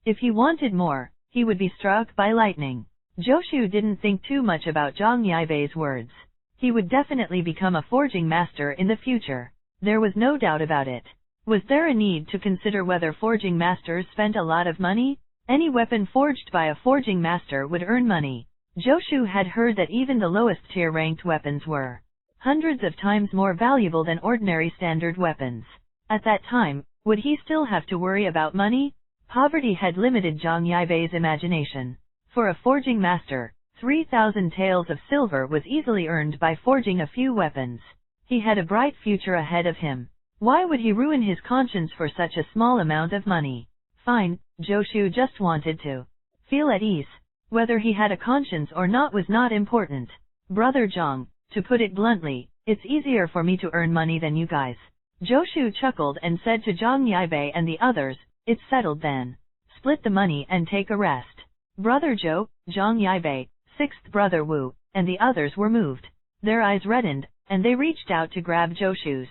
[SPEAKER 1] If he wanted more, he would be struck by lightning. Joshu didn't think too much about Zhang Yaibei's words. He would definitely become a forging master in the future. There was no doubt about it. Was there a need to consider whether forging masters spent a lot of money? Any weapon forged by a forging master would earn money. Joshu had heard that even the lowest tier ranked weapons were hundreds of times more valuable than ordinary standard weapons. At that time, Would he still have to worry about money? Poverty had limited Zhang Yibei's imagination. For a forging master, 3,000 taels of silver was easily earned by forging a few weapons. He had a bright future ahead of him. Why would he ruin his conscience for such a small amount of money? Fine, Joshu just wanted to feel at ease. Whether he had a conscience or not was not important. Brother Zhang, to put it bluntly, it's easier for me to earn money than you guys. Joshu chuckled and said to Zhang Yibei and the others, it's settled then. Split the money and take a rest. Brother Zhou, Zhang Yibei, sixth brother Wu, and the others were moved. Their eyes reddened, and they reached out to grab Joshu's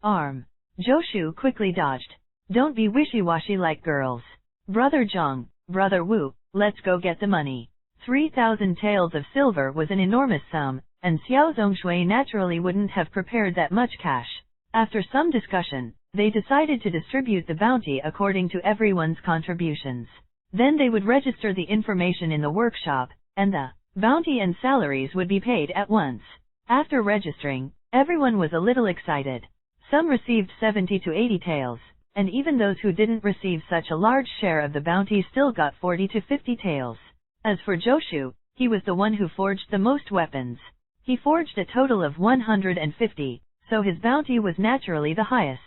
[SPEAKER 1] arm. Joshu quickly dodged. Don't be wishy-washy like girls. Brother Zhang, Brother Wu, let's go get the money. 3,000 taels of silver was an enormous sum, and Xiao Zongshui naturally wouldn't have prepared that much cash. After some discussion, they decided to distribute the bounty according to everyone's contributions. Then they would register the information in the workshop, and the bounty and salaries would be paid at once. After registering, everyone was a little excited. Some received 70 to 80 taels, and even those who didn't receive such a large share of the bounty still got 40 to 50 taels. As for Joshu, he was the one who forged the most weapons. He forged a total of 150, so his bounty was naturally the highest.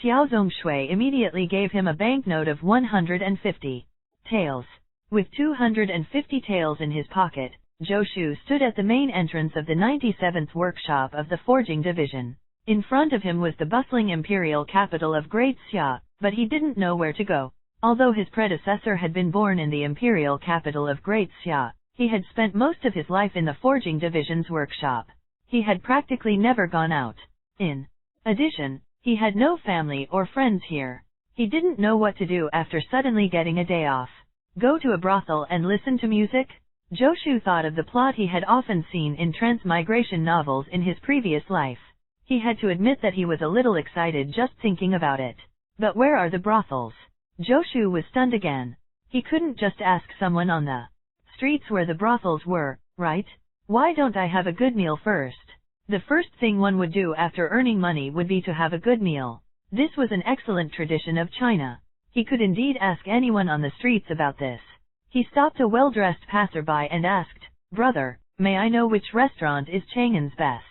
[SPEAKER 1] Xiao Zongshui immediately gave him a banknote of 150 taels. With 250 taels in his pocket, Joshu stood at the main entrance of the 97th workshop of the forging division. In front of him was the bustling imperial capital of Great Xia, but he didn't know where to go. Although his predecessor had been born in the imperial capital of Great Xia, he had spent most of his life in the forging division's workshop. He had practically never gone out. In addition, he had no family or friends here. He didn't know what to do after suddenly getting a day off. Go to a brothel and listen to music? Joshu thought of the plot he had often seen in transmigration novels in his previous life. He had to admit that he was a little excited just thinking about it. But where are the brothels? Joshu was stunned again. He couldn't just ask someone on the streets where the brothels were, right? Why don't I have a good meal first? The first thing one would do after earning money would be to have a good meal. This was an excellent tradition of China. He could indeed ask anyone on the streets about this. He stopped a well-dressed passerby and asked, Brother, may I know which restaurant is Chang'an's best?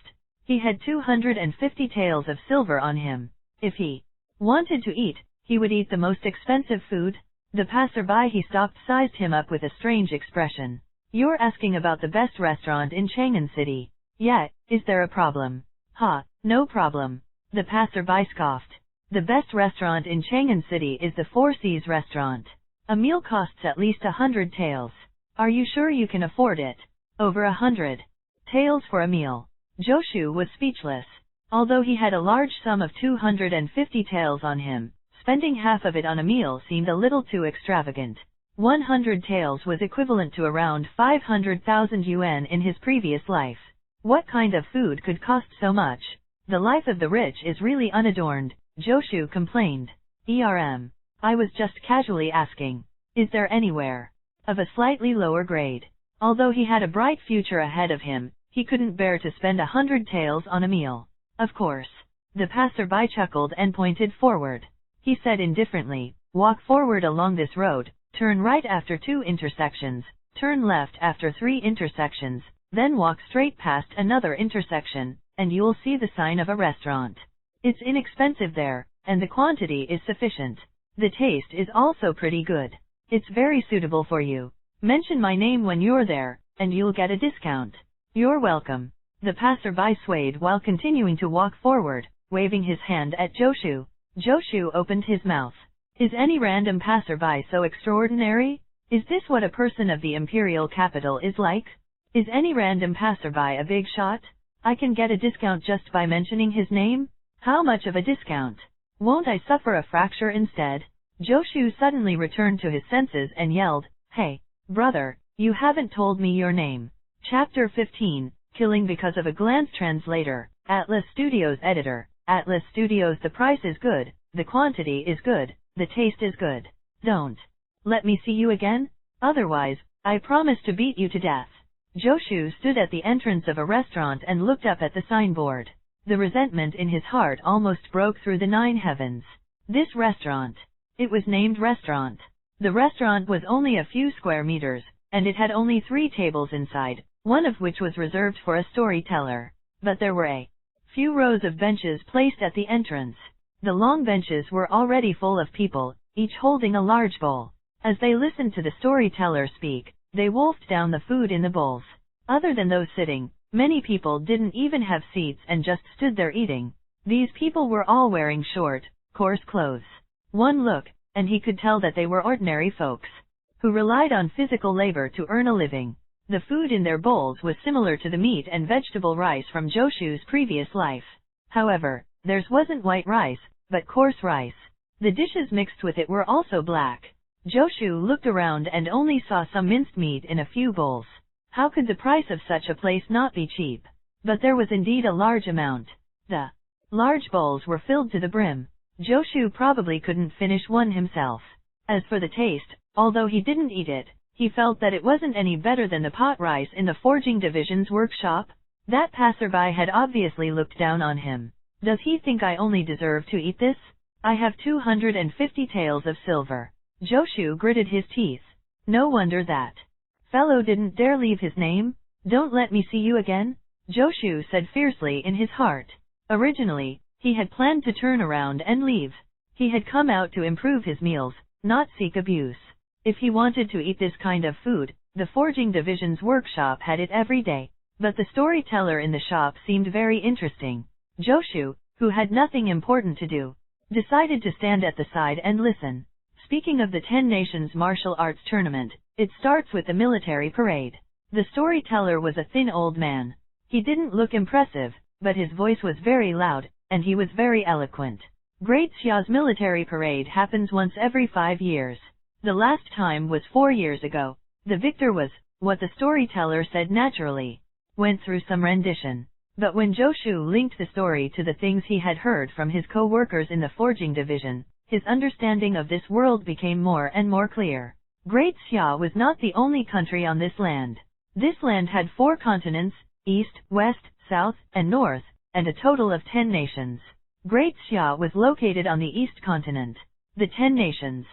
[SPEAKER 1] He had 250 taels of silver on him. If he wanted to eat, he would eat the most expensive food. The passerby he stopped sized him up with a strange expression. You're asking about the best restaurant in Chang'an City. Yeah, is there a problem? No problem. The passerby scoffed. The best restaurant in Chang'an City is the Four Seas restaurant. A meal costs at least 100 taels. Are you sure you can afford it? Over 100 taels for a meal. Joshu was speechless. Although he had a large sum of 250 taels on him, spending half of it on a meal seemed a little too extravagant. 100 taels was equivalent to around 500,000 yuan in his previous life. What kind of food could cost so much? The life of the rich is really unadorned, Joshu complained. I was just casually asking. Is there anywhere of a slightly lower grade? Although he had a bright future ahead of him, he couldn't bear to spend 100 taels on a meal. Of course. The passerby chuckled and pointed forward. He said indifferently, walk forward along this road, turn right after 2 intersections, turn left after 3 intersections, then walk straight past another intersection, and you'll see the sign of a restaurant. It's inexpensive there, and the quantity is sufficient. The taste is also pretty good. It's very suitable for you. Mention my name when you're there, and you'll get a discount. You're welcome. The passerby swayed while continuing to walk forward, waving his hand at Joshu. Joshu opened his mouth. Is any random passerby so extraordinary? Is this what a person of the imperial capital is like? Is any random passerby a big shot? I can get a discount just by mentioning his name? How much of a discount? Won't I suffer a fracture instead? Joshu suddenly returned to his senses and yelled, Hey, brother, you haven't told me your name. Chapter 15, Killing Because of a Glance. Translator, Atlas Studios. Editor, Atlas Studios. The price is good, the quantity is good, the taste is good. Don't let me see you again, otherwise, I promise to beat you to death. Joshu stood at the entrance of a restaurant and looked up at the signboard. The resentment in his heart almost broke through the 9 heavens. This restaurant. It was named Restaurant. The restaurant was only a few square meters, and it had only 3 tables inside, one of which was reserved for a storyteller. But there were a few rows of benches placed at the entrance. The long benches were already full of people, each holding a large bowl. As they listened to the storyteller speak, they wolfed down the food in the bowls. Other than those sitting, many people didn't even have seats and just stood there eating. These people were all wearing short, coarse clothes. One look, and he could tell that they were ordinary folks, who relied on physical labor to earn a living. The food in their bowls was similar to the meat and vegetable rice from Joshu's previous life. However, theirs wasn't white rice, but coarse rice. The dishes mixed with it were also black. Joshu looked around and only saw some minced meat in a few bowls. How could the price of such a place not be cheap? But there was indeed a large amount. The large bowls were filled to the brim. Joshu probably couldn't finish one himself. As for the taste, although he didn't eat it, he felt that it wasn't any better than the pot rice in the forging division's workshop. That passerby had obviously looked down on him. Does he think I only deserve to eat this? I have 250 taels of silver. Joshu gritted his teeth. No wonder that fellow didn't dare leave his name. Don't let me see you again, Joshu said fiercely in his heart. Originally, he had planned to turn around and leave. He had come out to improve his meals, not seek abuse. If he wanted to eat this kind of food, the forging division's workshop had it every day. But the storyteller in the shop seemed very interesting. Joshu, who had nothing important to do, decided to stand at the side and listen. Speaking of the 10 Nations Martial Arts Tournament, it starts with the military parade. The storyteller was a thin old man. He didn't look impressive, but his voice was very loud, and he was very eloquent. Great Xia's military parade happens once every 5 years. The last time was 4 years ago. The victor was, what the storyteller said naturally, went through some rendition. But when Joshu linked the story to the things he had heard from his co-workers in the forging division, his understanding of this world became more and more clear. Great Xia was not the only country on this land. This land had 4 continents, east, west, south, and north, and a total of 10 nations. Great Xia was located on the east continent. The 10 Nations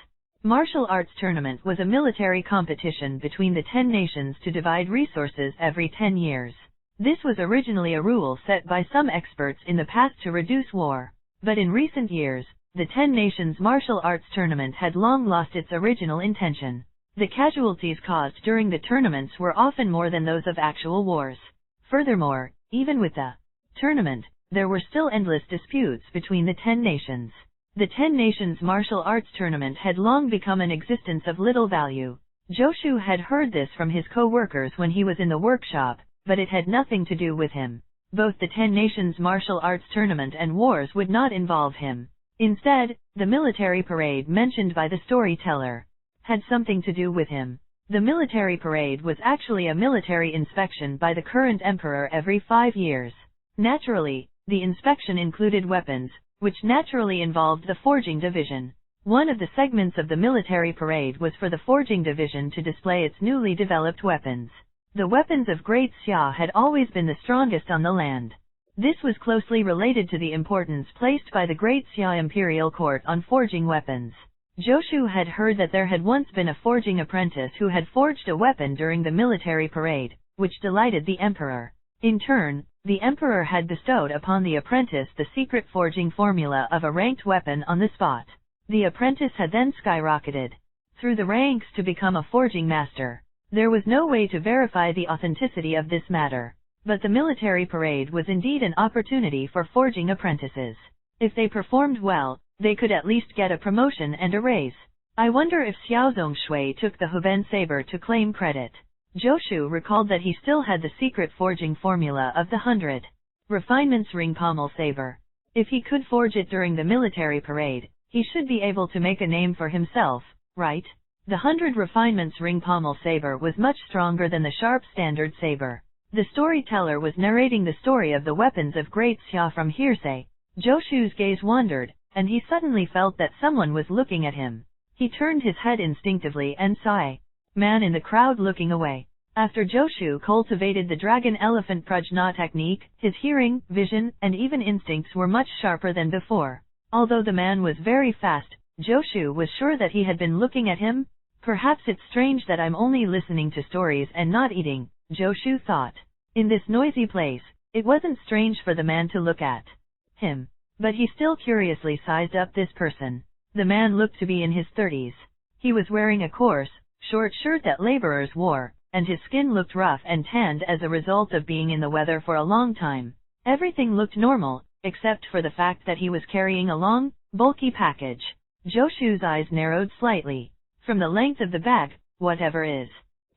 [SPEAKER 1] Martial Arts Tournament was a military competition between the 10 nations to divide resources every 10 years. This was originally a rule set by some experts in the past to reduce war. But in recent years, the 10 Nations Martial Arts Tournament had long lost its original intention. The casualties caused during the tournaments were often more than those of actual wars. Furthermore, even with the tournament, there were still endless disputes between the 10 nations. The 10 Nations Martial Arts Tournament had long become an existence of little value. Joshu had heard this from his co-workers when he was in the workshop, but it had nothing to do with him. Both the 10 Nations Martial Arts Tournament and wars would not involve him. Instead, the military parade mentioned by the storyteller had something to do with him. The military parade was actually a military inspection by the current emperor every 5 years. Naturally, the inspection included weapons, which naturally involved the forging division. One of the segments of the military parade was for the forging division to display its newly developed weapons. The weapons of Great Xia had always been the strongest on the land. This was closely related to the importance placed by the Great Xia Imperial Court on forging weapons. Joshu had heard that there had once been a forging apprentice who had forged a weapon during the military parade, which delighted the emperor. In turn, the emperor had bestowed upon the apprentice the secret forging formula of a ranked weapon on the spot. The apprentice had then skyrocketed through the ranks to become a forging master. There was no way to verify the authenticity of this matter, but the military parade was indeed an opportunity for forging apprentices. If they performed well, they could at least get a promotion and a raise. I wonder if Xiao Zongshui took the Huben saber to claim credit. Joshu recalled that he still had the secret forging formula of the 100 refinements ring pommel saber. If he could forge it during the military parade, he should be able to make a name for himself, right? The 100 refinements ring pommel saber was much stronger than the sharp standard saber. The storyteller was narrating the story of the weapons of Great Xia from hearsay. Joshu's gaze wandered, and he suddenly felt that someone was looking at him. He turned his head instinctively and saw a man in the crowd looking away. After Joshu cultivated the dragon elephant prajna technique, his hearing, vision, and even instincts were much sharper than before. Although the man was very fast, Joshu was sure that he had been looking at him. Perhaps it's strange that I'm only listening to stories and not eating, Joshu thought. In this noisy place, it wasn't strange for the man to look at him. But he still curiously sized up this person. The man looked to be in his 30s. He was wearing a coarse, short shirt that laborers wore, and his skin looked rough and tanned as a result of being in the weather for a long time. Everything looked normal, except for the fact that he was carrying a long, bulky package. Joshu's eyes narrowed slightly. From the length of the bag, whatever is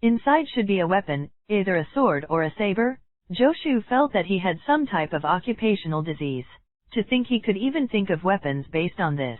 [SPEAKER 1] inside should be a weapon, either a sword or a saber. Joshu felt that he had some type of occupational disease. To think he could even think of weapons based on this.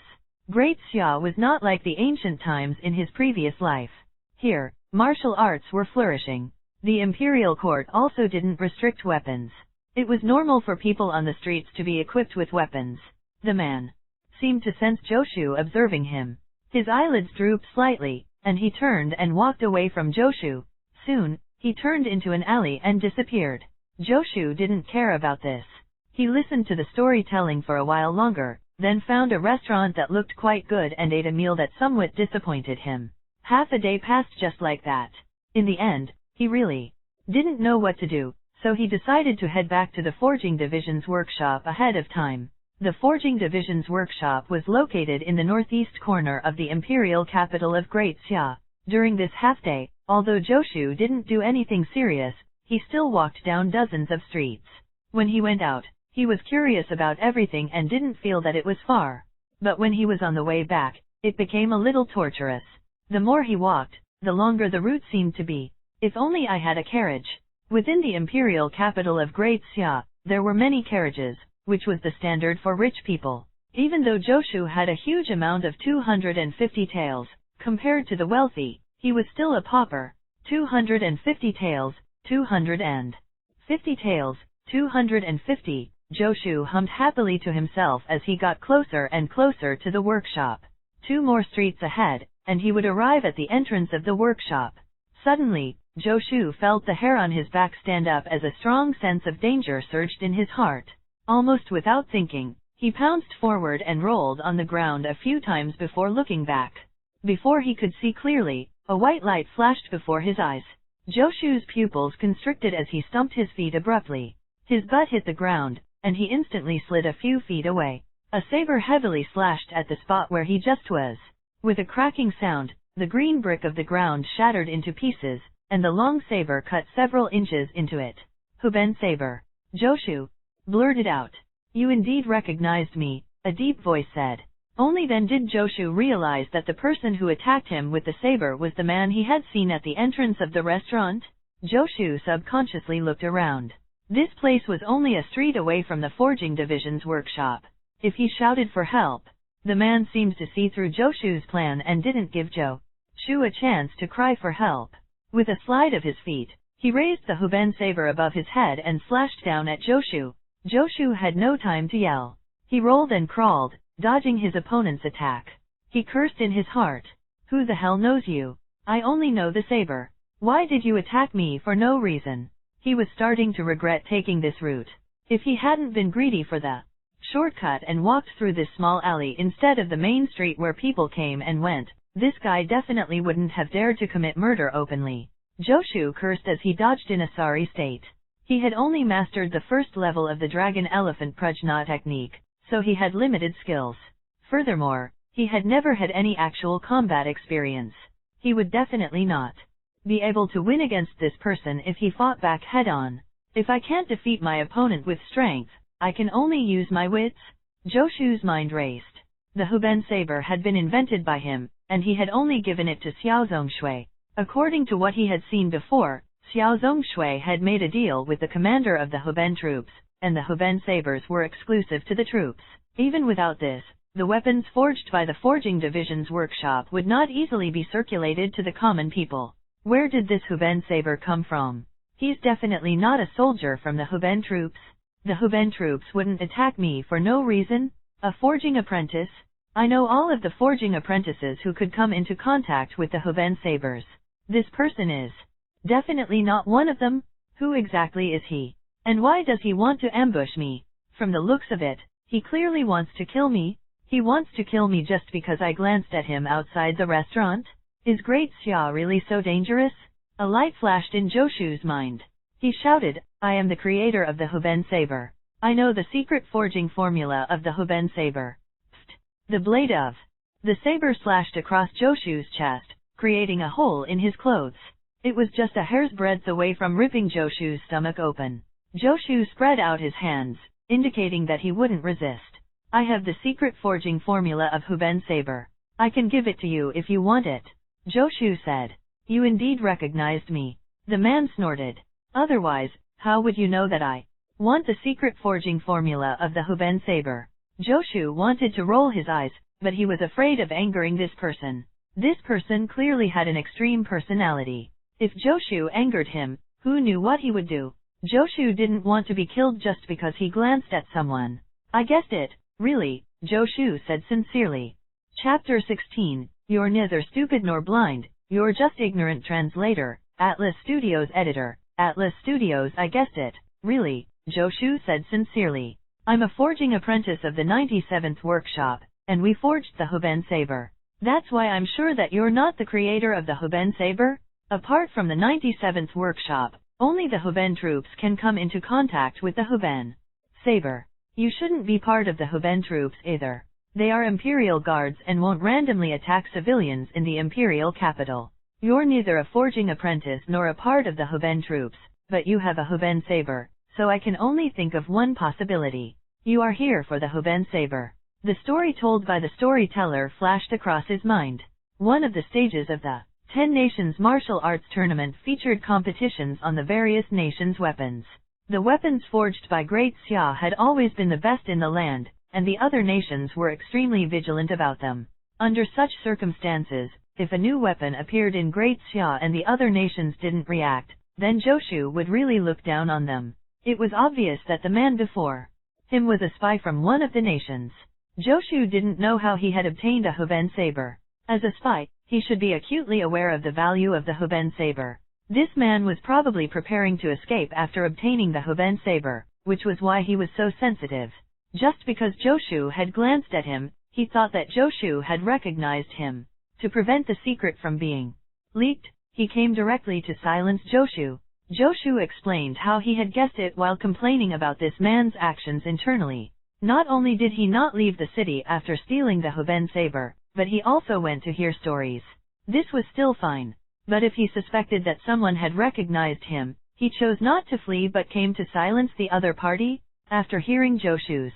[SPEAKER 1] Great Xia was not like the ancient times in his previous life. Here, martial arts were flourishing. The imperial court also didn't restrict weapons. It was normal for people on the streets to be equipped with weapons. The man seemed to sense Joshu observing him. His eyelids drooped slightly, and he turned and walked away from Joshu. Soon, he turned into an alley and disappeared. Joshu didn't care about this. He listened to the storytelling for a while longer, then found a restaurant that looked quite good and ate a meal that somewhat disappointed him. Half a day passed just like that. In the end, he really didn't know what to do, so he decided to head back to the Forging Division's workshop ahead of time. The Forging Division's workshop was located in the northeast corner of the imperial capital of Great Xia. During this half-day, although Joshu didn't do anything serious, he still walked down dozens of streets. When he went out, he was curious about everything and didn't feel that it was far. But when he was on the way back, it became a little torturous. The more he walked, the longer the route seemed to be. If only I had a carriage. Within the imperial capital of Great Xia, there were many carriages, which was the standard for rich people. Even though Joshu had a huge amount of 250 taels, compared to the wealthy, he was still a pauper. 250 taels, 250 taels, 250, Joshu hummed happily to himself as he got closer and closer to the workshop. 2 more streets ahead, and he would arrive at the entrance of the workshop. Suddenly, Joshu felt the hair on his back stand up as a strong sense of danger surged in his heart. Almost without thinking, he pounced forward and rolled on the ground a few times before looking back. Before he could see clearly, a white light flashed before his eyes. Joshu's pupils constricted as he stumped his feet abruptly. His butt hit the ground, and he instantly slid a few feet away. A saber heavily slashed at the spot where he just was. With a cracking sound, the green brick of the ground shattered into pieces, and the long saber cut several inches into it. Huben saber. Joshu blurted out. You indeed recognized me, a deep voice said. Only then did Joshu realize that the person who attacked him with the saber was the man he had seen at the entrance of the restaurant. Joshu subconsciously looked around. This place was only a street away from the Forging Division's workshop. If he shouted for help, the man seemed to see through Joshu's plan and didn't give Joshu a chance to cry for help. With a slide of his feet, he raised the Huben saber above his head and slashed down at Joshu. Joshu had no time to yell. He rolled and crawled, dodging his opponent's attack. He cursed in his heart. Who the hell knows you? I only know the saber. Why did you attack me for no reason? He was starting to regret taking this route. If he hadn't been greedy for the shortcut and walked through this small alley instead of the main street where people came and went, this guy definitely wouldn't have dared to commit murder openly. Joshu cursed as he dodged in a sorry state. He had only mastered the first level of the Dragon Elephant Prajna technique, so he had limited skills. Furthermore, he had never had any actual combat experience. He would definitely not be able to win against this person if he fought back head-on. If I can't defeat my opponent with strength, I can only use my wits? Joshu's mind raced. The Huben saber had been invented by him, and he had only given it to Xiao Zongshui. According to what he had seen before, Xiao Zongshui had made a deal with the commander of the Huben troops, and the Huben sabers were exclusive to the troops. Even without this, the weapons forged by the Forging Division's workshop would not easily be circulated to the common people. Where did this Huben saber come from? He's definitely not a soldier from the Huben troops. The Huben troops wouldn't attack me for no reason. A forging apprentice? I know all of the forging apprentices who could come into contact with the Huben sabers. This person is definitely not one of them. Who exactly is he? And why does he want to ambush me? From the looks of it, he clearly wants to kill me. He wants to kill me just because I glanced at him outside the restaurant? Is Great Xia really so dangerous? A light flashed in Joshu's mind. He shouted, I am the creator of the Huben saber. I know the secret forging formula of the Huben saber. Pfft! The blade of the saber slashed across Joshu's chest, creating a hole in his clothes. It was just a hair's breadth away from ripping Joshu's stomach open. Joshu spread out his hands, indicating that he wouldn't resist. I have the secret forging formula of Huben saber. I can give it to you if you want it. Joshu said. You indeed recognized me. The man snorted. Otherwise, how would you know that I want the secret forging formula of the Huben saber? Joshu wanted to roll his eyes, but he was afraid of angering this person. This person clearly had an extreme personality. If Joshu angered him, who knew what he would do? Joshu didn't want to be killed just because he glanced at someone. I guessed it, really, Joshu said sincerely. Chapter 16, You're neither stupid nor blind, you're just ignorant. Translator, Atlas Studios Editor, Atlas Studios. I guessed it, really, Joshu said sincerely. I'm a forging apprentice of the 97th workshop, and we forged the Huben saber. That's why I'm sure that you're not the creator of the Huben saber? Apart from the 97th workshop, only the Huben troops can come into contact with the Huben saber. You shouldn't be part of the Huben troops either. They are Imperial guards and won't randomly attack civilians in the Imperial capital. You're neither a forging apprentice nor a part of the Huben troops, but you have a Huben saber, so I can only think of one possibility. You are here for the Huben saber. The story told by the storyteller flashed across his mind. One of the stages of the 10 Nations Martial Arts Tournament featured competitions on the various nations' weapons. The weapons forged by Great Xia had always been the best in the land, and the other nations were extremely vigilant about them. Under such circumstances, if a new weapon appeared in Great Xia and the other nations didn't react, then Joshu would really look down on them. It was obvious that the man before him was a spy from one of the nations. Joshu didn't know how he had obtained a Huben saber. As a spy, he should be acutely aware of the value of the Huben saber. This man was probably preparing to escape after obtaining the Huben saber, which was why he was so sensitive. Just because Joshu had glanced at him, he thought that Joshu had recognized him. To prevent the secret from being leaked, he came directly to silence Joshu. Joshu explained how he had guessed it while complaining about this man's actions internally. Not only did he not leave the city after stealing the Huben saber, but he also went to hear stories. This was still fine. But if he suspected that someone had recognized him, he chose not to flee but came to silence the other party. After hearing Joshu's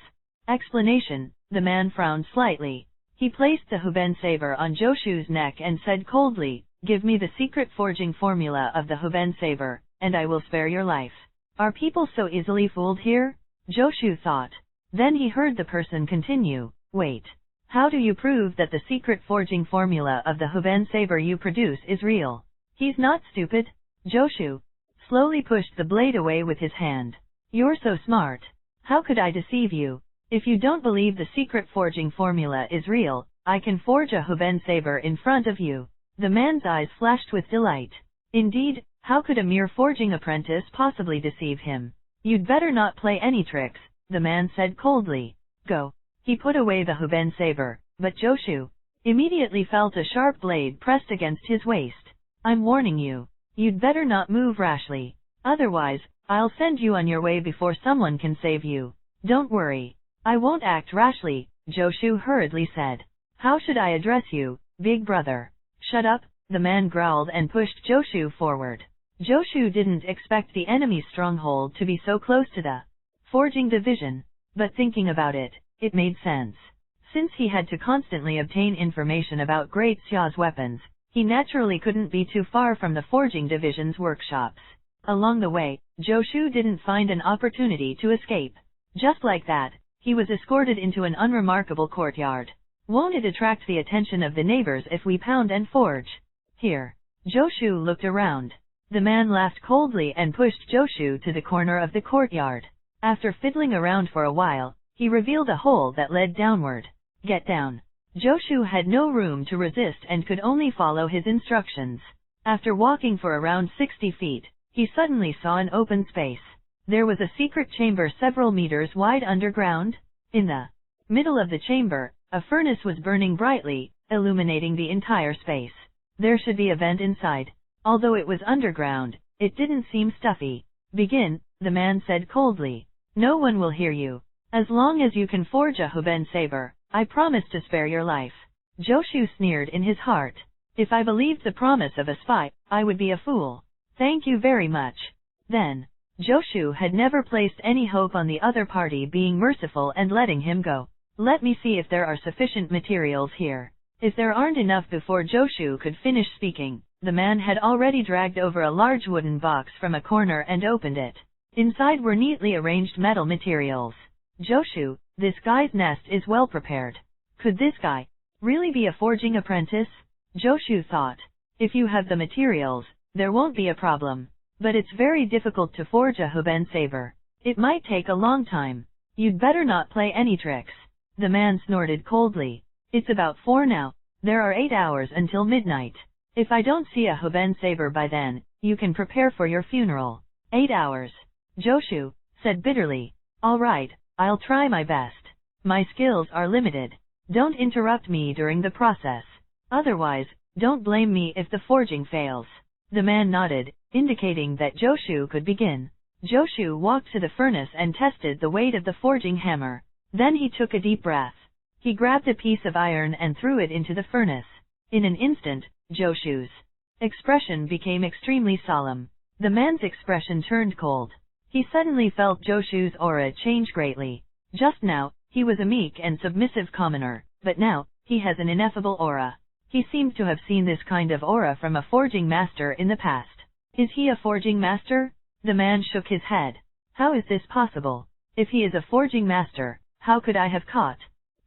[SPEAKER 1] explanation, the man frowned slightly. He placed the Huben saber on Joshu's neck and said coldly, Give me the secret forging formula of the Huben saber, and I will spare your life. Are people so easily fooled here? Joshu thought. Then he heard the person continue, Wait. How do you prove that the secret forging formula of the Huben saber you produce is real? He's not stupid. Joshu slowly pushed the blade away with his hand. You're so smart. How could I deceive you? If you don't believe the secret forging formula is real, I can forge a Huben saber in front of you. The man's eyes flashed with delight. Indeed, how could a mere forging apprentice possibly deceive him? You'd better not play any tricks, the man said coldly. Go. He put away the Huben saber, but Joshu immediately felt a sharp blade pressed against his waist. I'm warning you. You'd better not move rashly. Otherwise, I'll send you on your way before someone can save you. Don't worry. I won't act rashly, Joshu hurriedly said. How should I address you, big brother? Shut up, the man growled and pushed Joshu forward. Joshu didn't expect the enemy's stronghold to be so close to the forging division, but thinking about it, it made sense. Since he had to constantly obtain information about Great Xia's weapons, he naturally couldn't be too far from the forging division's workshops. Along the way, Joshu didn't find an opportunity to escape. Just like that, he was escorted into an unremarkable courtyard. Won't it attract the attention of the neighbors if we pound and forge? Here. Joshu looked around. The man laughed coldly and pushed Joshu to the corner of the courtyard. After fiddling around for a while, he revealed a hole that led downward. Get down. Joshu had no room to resist and could only follow his instructions. After walking for around 60 feet, he suddenly saw an open space. There was a secret chamber several meters wide underground. In the middle of the chamber, A furnace was burning brightly, illuminating the entire space. There should be a vent inside. Although it was underground, it didn't seem stuffy. Begin, the man said coldly. No one will hear you. As long as you can forge a Huben saber, I promise to spare your life. Joshu sneered in his heart. If I believed the promise of a spy, I would be a fool. Thank you very much. Then, Joshu had never placed any hope on the other party being merciful and letting him go. Let me see if there are sufficient materials here. If there aren't enough before Joshu could finish speaking, the man had already dragged over a large wooden box from a corner and opened it. Inside were neatly arranged metal materials. Joshu, this guy's nest is well prepared. Could this guy really be a forging apprentice? Joshu thought. If you have the materials, there won't be a problem. But it's very difficult to forge a Huben saber. It might take a long time. You'd better not play any tricks. The man snorted coldly. It's about 4 now. There are 8 hours until midnight. If I don't see a Huben saber by then, you can prepare for your funeral. 8 hours. Joshu said bitterly. All right, I'll try my best. My skills are limited. Don't interrupt me during the process. Otherwise, don't blame me if the forging fails. The man nodded, indicating that Joshu could begin. Joshu walked to the furnace and tested the weight of the forging hammer. Then he took a deep breath. He grabbed a piece of iron and threw it into the furnace. In an instant, Joshu's expression became extremely solemn. The man's expression turned cold. He suddenly felt Joshu's aura change greatly. Just now, he was a meek and submissive commoner, but now, he has an ineffable aura. He seems to have seen this kind of aura from a forging master in the past. Is he a forging master? The man shook his head. How is this possible? If he is a forging master, how could I have caught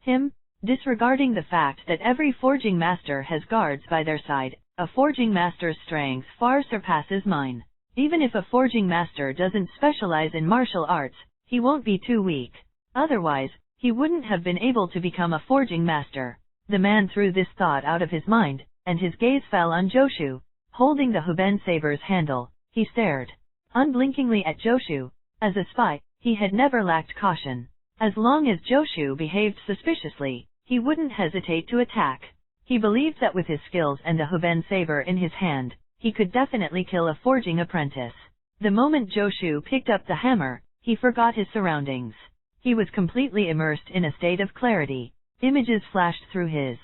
[SPEAKER 1] him? Disregarding the fact that every forging master has guards by their side, a forging master's strength far surpasses mine. Even if a forging master doesn't specialize in martial arts, he won't be too weak. Otherwise, he wouldn't have been able to become a forging master. The man threw this thought out of his mind, and his gaze fell on Joshu. Holding the Huben saber's handle, he stared unblinkingly at Joshu. As a spy, he had never lacked caution. As long as Joshu behaved suspiciously, he wouldn't hesitate to attack. He believed that with his skills and the Huben saber in his hand, he could definitely kill a forging apprentice. The moment Joshu picked up the hammer, he forgot his surroundings. He was completely immersed in a state of clarity. Images flashed through his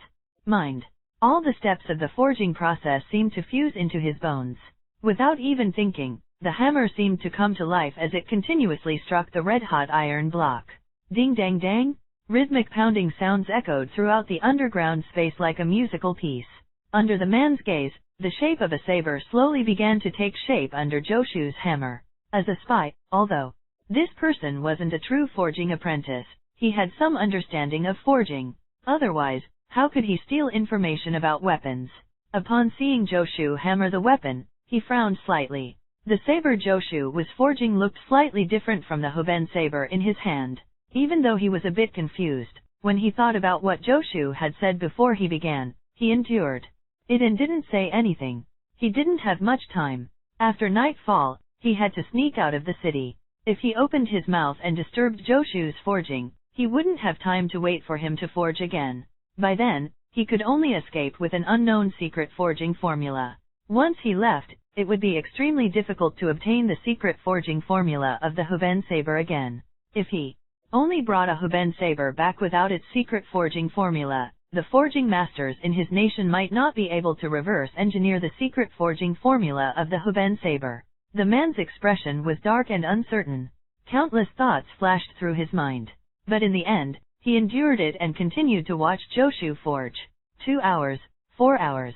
[SPEAKER 1] mind. All the steps of the forging process seemed to fuse into his bones. Without even thinking, the hammer seemed to come to life as it continuously struck the red-hot iron block. Ding dang dang! Rhythmic pounding sounds echoed throughout the underground space like a musical piece. Under the man's gaze, the shape of a saber slowly began to take shape under Joshu's hammer. As a spy, although this person wasn't a true forging apprentice, he had some understanding of forging. Otherwise, how could he steal information about weapons? Upon seeing Joshu hammer the weapon, he frowned slightly. The saber Joshu was forging looked slightly different from the Huben saber in his hand. Even though he was a bit confused, when he thought about what Joshu had said before he began, he endured it and didn't say anything. He didn't have much time. After nightfall, he had to sneak out of the city. If he opened his mouth and disturbed Joshu's forging, he wouldn't have time to wait for him to forge again. By then, he could only escape with an unknown secret forging formula. Once he left, it would be extremely difficult to obtain the secret forging formula of the Huben saber again. If he only brought a Huben saber back without its secret forging formula, the forging masters in his nation might not be able to reverse engineer the secret forging formula of the Huben saber. The man's expression was dark and uncertain. Countless thoughts flashed through his mind. But in the end, he endured it and continued to watch Joshu forge. 2 hours, 4 hours.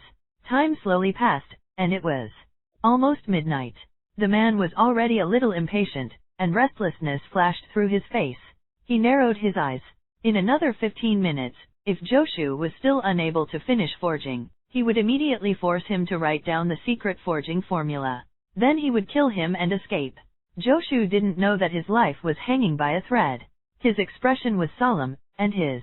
[SPEAKER 1] Time slowly passed, and it was almost midnight. The man was already a little impatient, and restlessness flashed through his face. He narrowed his eyes. In another 15 minutes, if Joshu was still unable to finish forging, he would immediately force him to write down the secret forging formula. Then he would kill him and escape. Joshu didn't know that his life was hanging by a thread. His expression was solemn, and his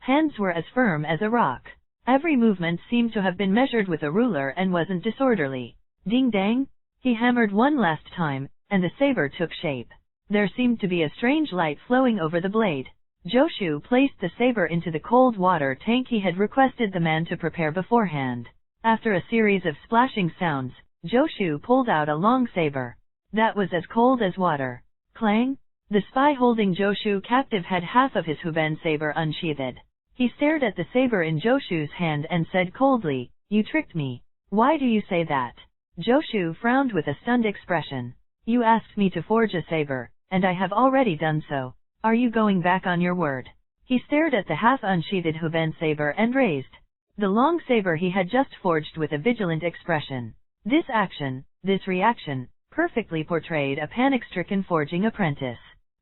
[SPEAKER 1] hands were as firm as a rock. Every movement seemed to have been measured with a ruler and wasn't disorderly. Ding dang! He hammered one last time, and the saber took shape. There seemed to be a strange light flowing over the blade. Joshu placed the saber into the cold water tank he had requested the man to prepare beforehand. After a series of splashing sounds, Joshu pulled out a long saber that was as cold as water. Clang! The spy holding Joshu captive had half of his Huben saber unsheathed. He stared at the saber in Joshu's hand and said coldly, "You tricked me." "Why do you say that?" Joshu frowned with a stunned expression. "You asked me to forge a saber, and I have already done so. Are you going back on your word?" He stared at the half-unsheathed Huben saber and raised the long saber he had just forged with a vigilant expression. This action, this reaction, perfectly portrayed a panic-stricken forging apprentice.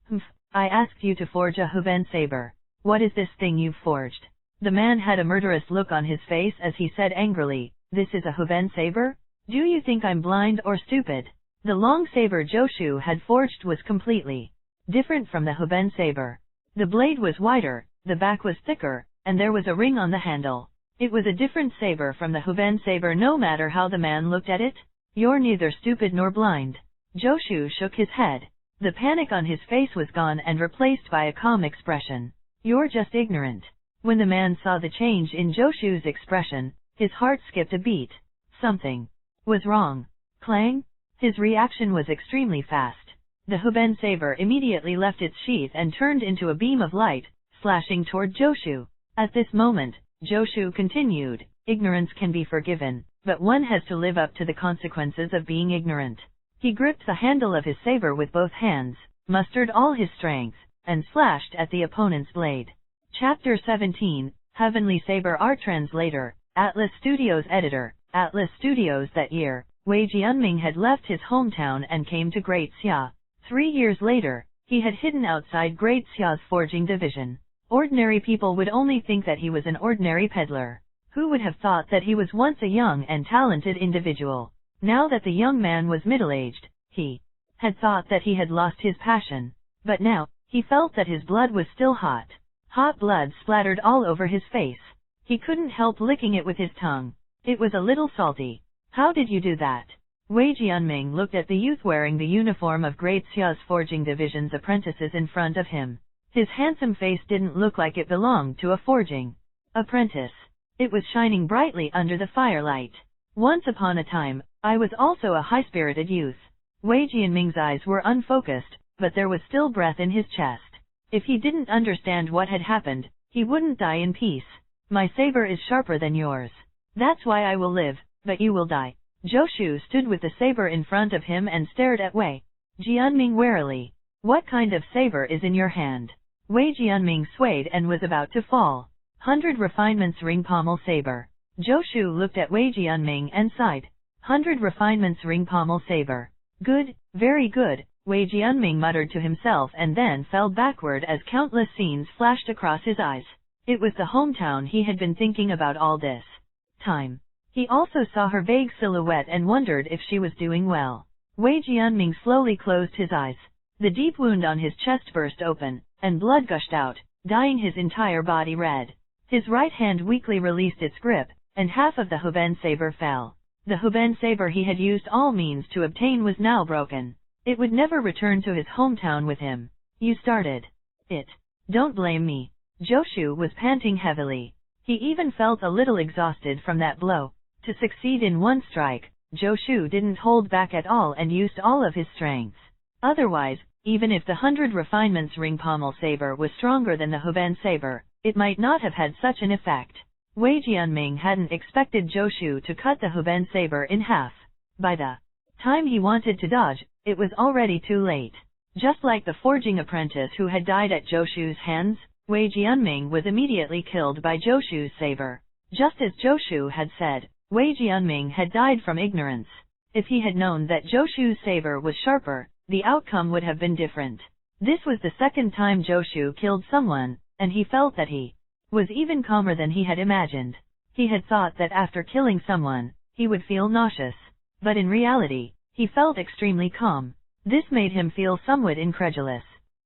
[SPEAKER 1] "Humph, I asked you to forge a Huben saber. What is this thing you've forged?" The man had a murderous look on his face as he said angrily, "This is a Huben saber? Do you think I'm blind or stupid?" The long saber Joshu had forged was completely different from the Huben saber. The blade was wider, the back was thicker, and there was a ring on the handle. It was a different saber from the Huben saber no matter how the man looked at it. "You're neither stupid nor blind." Joshu shook his head. The panic on his face was gone and replaced by a calm expression. "You're just ignorant." When the man saw the change in Joshu's expression, his heart skipped a beat. Something was wrong. Clang! His reaction was extremely fast. The Huben saber immediately left its sheath and turned into a beam of light, slashing toward Joshu. At this moment, Joshu continued, "Ignorance can be forgiven, but one has to live up to the consequences of being ignorant." He gripped the handle of his saber with both hands, mustered all his strength, and slashed at the opponent's blade. Chapter 17, Heavenly Saber Art Translator, Atlas Studios Editor, Atlas Studios. That year, Wei Jianming had left his hometown and came to Great Xia. 3 years later, he had hidden outside Great Xia's forging division. Ordinary people would only think that he was an ordinary peddler. Who would have thought that he was once a young and talented individual? Now that the young man was middle-aged, he had thought that he had lost his passion. But now, he felt that his blood was still hot. Hot blood splattered all over his face. He couldn't help licking it with his tongue. It was a little salty. "How did you do that?" Wei Jianming looked at the youth wearing the uniform of Great Xia's forging division's apprentices in front of him. His handsome face didn't look like it belonged to a forging apprentice. It was shining brightly under the firelight. "Once upon a time, I was also a high-spirited youth." Wei Jianming's eyes were unfocused, but there was still breath in his chest. If he didn't understand what had happened, he wouldn't die in peace. "My saber is sharper than yours. That's why I will live, but you will die." Joshu stood with the saber in front of him and stared at Wei Jianming warily. "What kind of saber is in your hand?" Wei Jianming swayed and was about to fall. 100 Refinements Ring Pommel Saber. Joshu looked at Wei Jianming and sighed. 100 Refinements Ring Pommel Saber. "Good, very good," Wei Jianming muttered to himself and then fell backward as countless scenes flashed across his eyes. It was the hometown he had been thinking about all this time. He also saw her vague silhouette and wondered if she was doing well. Wei Jianming slowly closed his eyes. The deep wound on his chest burst open, and blood gushed out, dyeing his entire body red. His right hand weakly released its grip, and half of the Huben saber fell. The Huben saber he had used all means to obtain was now broken. It would never return to his hometown with him. "You started it. Don't blame me." Joshu was panting heavily. He even felt a little exhausted from that blow. To succeed in one strike, Joshu didn't hold back at all and used all of his strength. Otherwise, even if the 100 Refinements Ring Pommel saber was stronger than the Huben saber, it might not have had such an effect. Wei Jianming hadn't expected Joshu to cut the Huben saber in half. By the time he wanted to dodge, it was already too late. Just like the forging apprentice who had died at Joshu's hands, Wei Jianming was immediately killed by Joshu's saber. Just as Joshu had said, Wei Jianming had died from ignorance. If he had known that Joshu's saber was sharper, the outcome would have been different. This was the second time Joshu killed someone, and he felt that he was even calmer than he had imagined. He had thought that after killing someone, he would feel nauseous. But in reality, he felt extremely calm. This made him feel somewhat incredulous.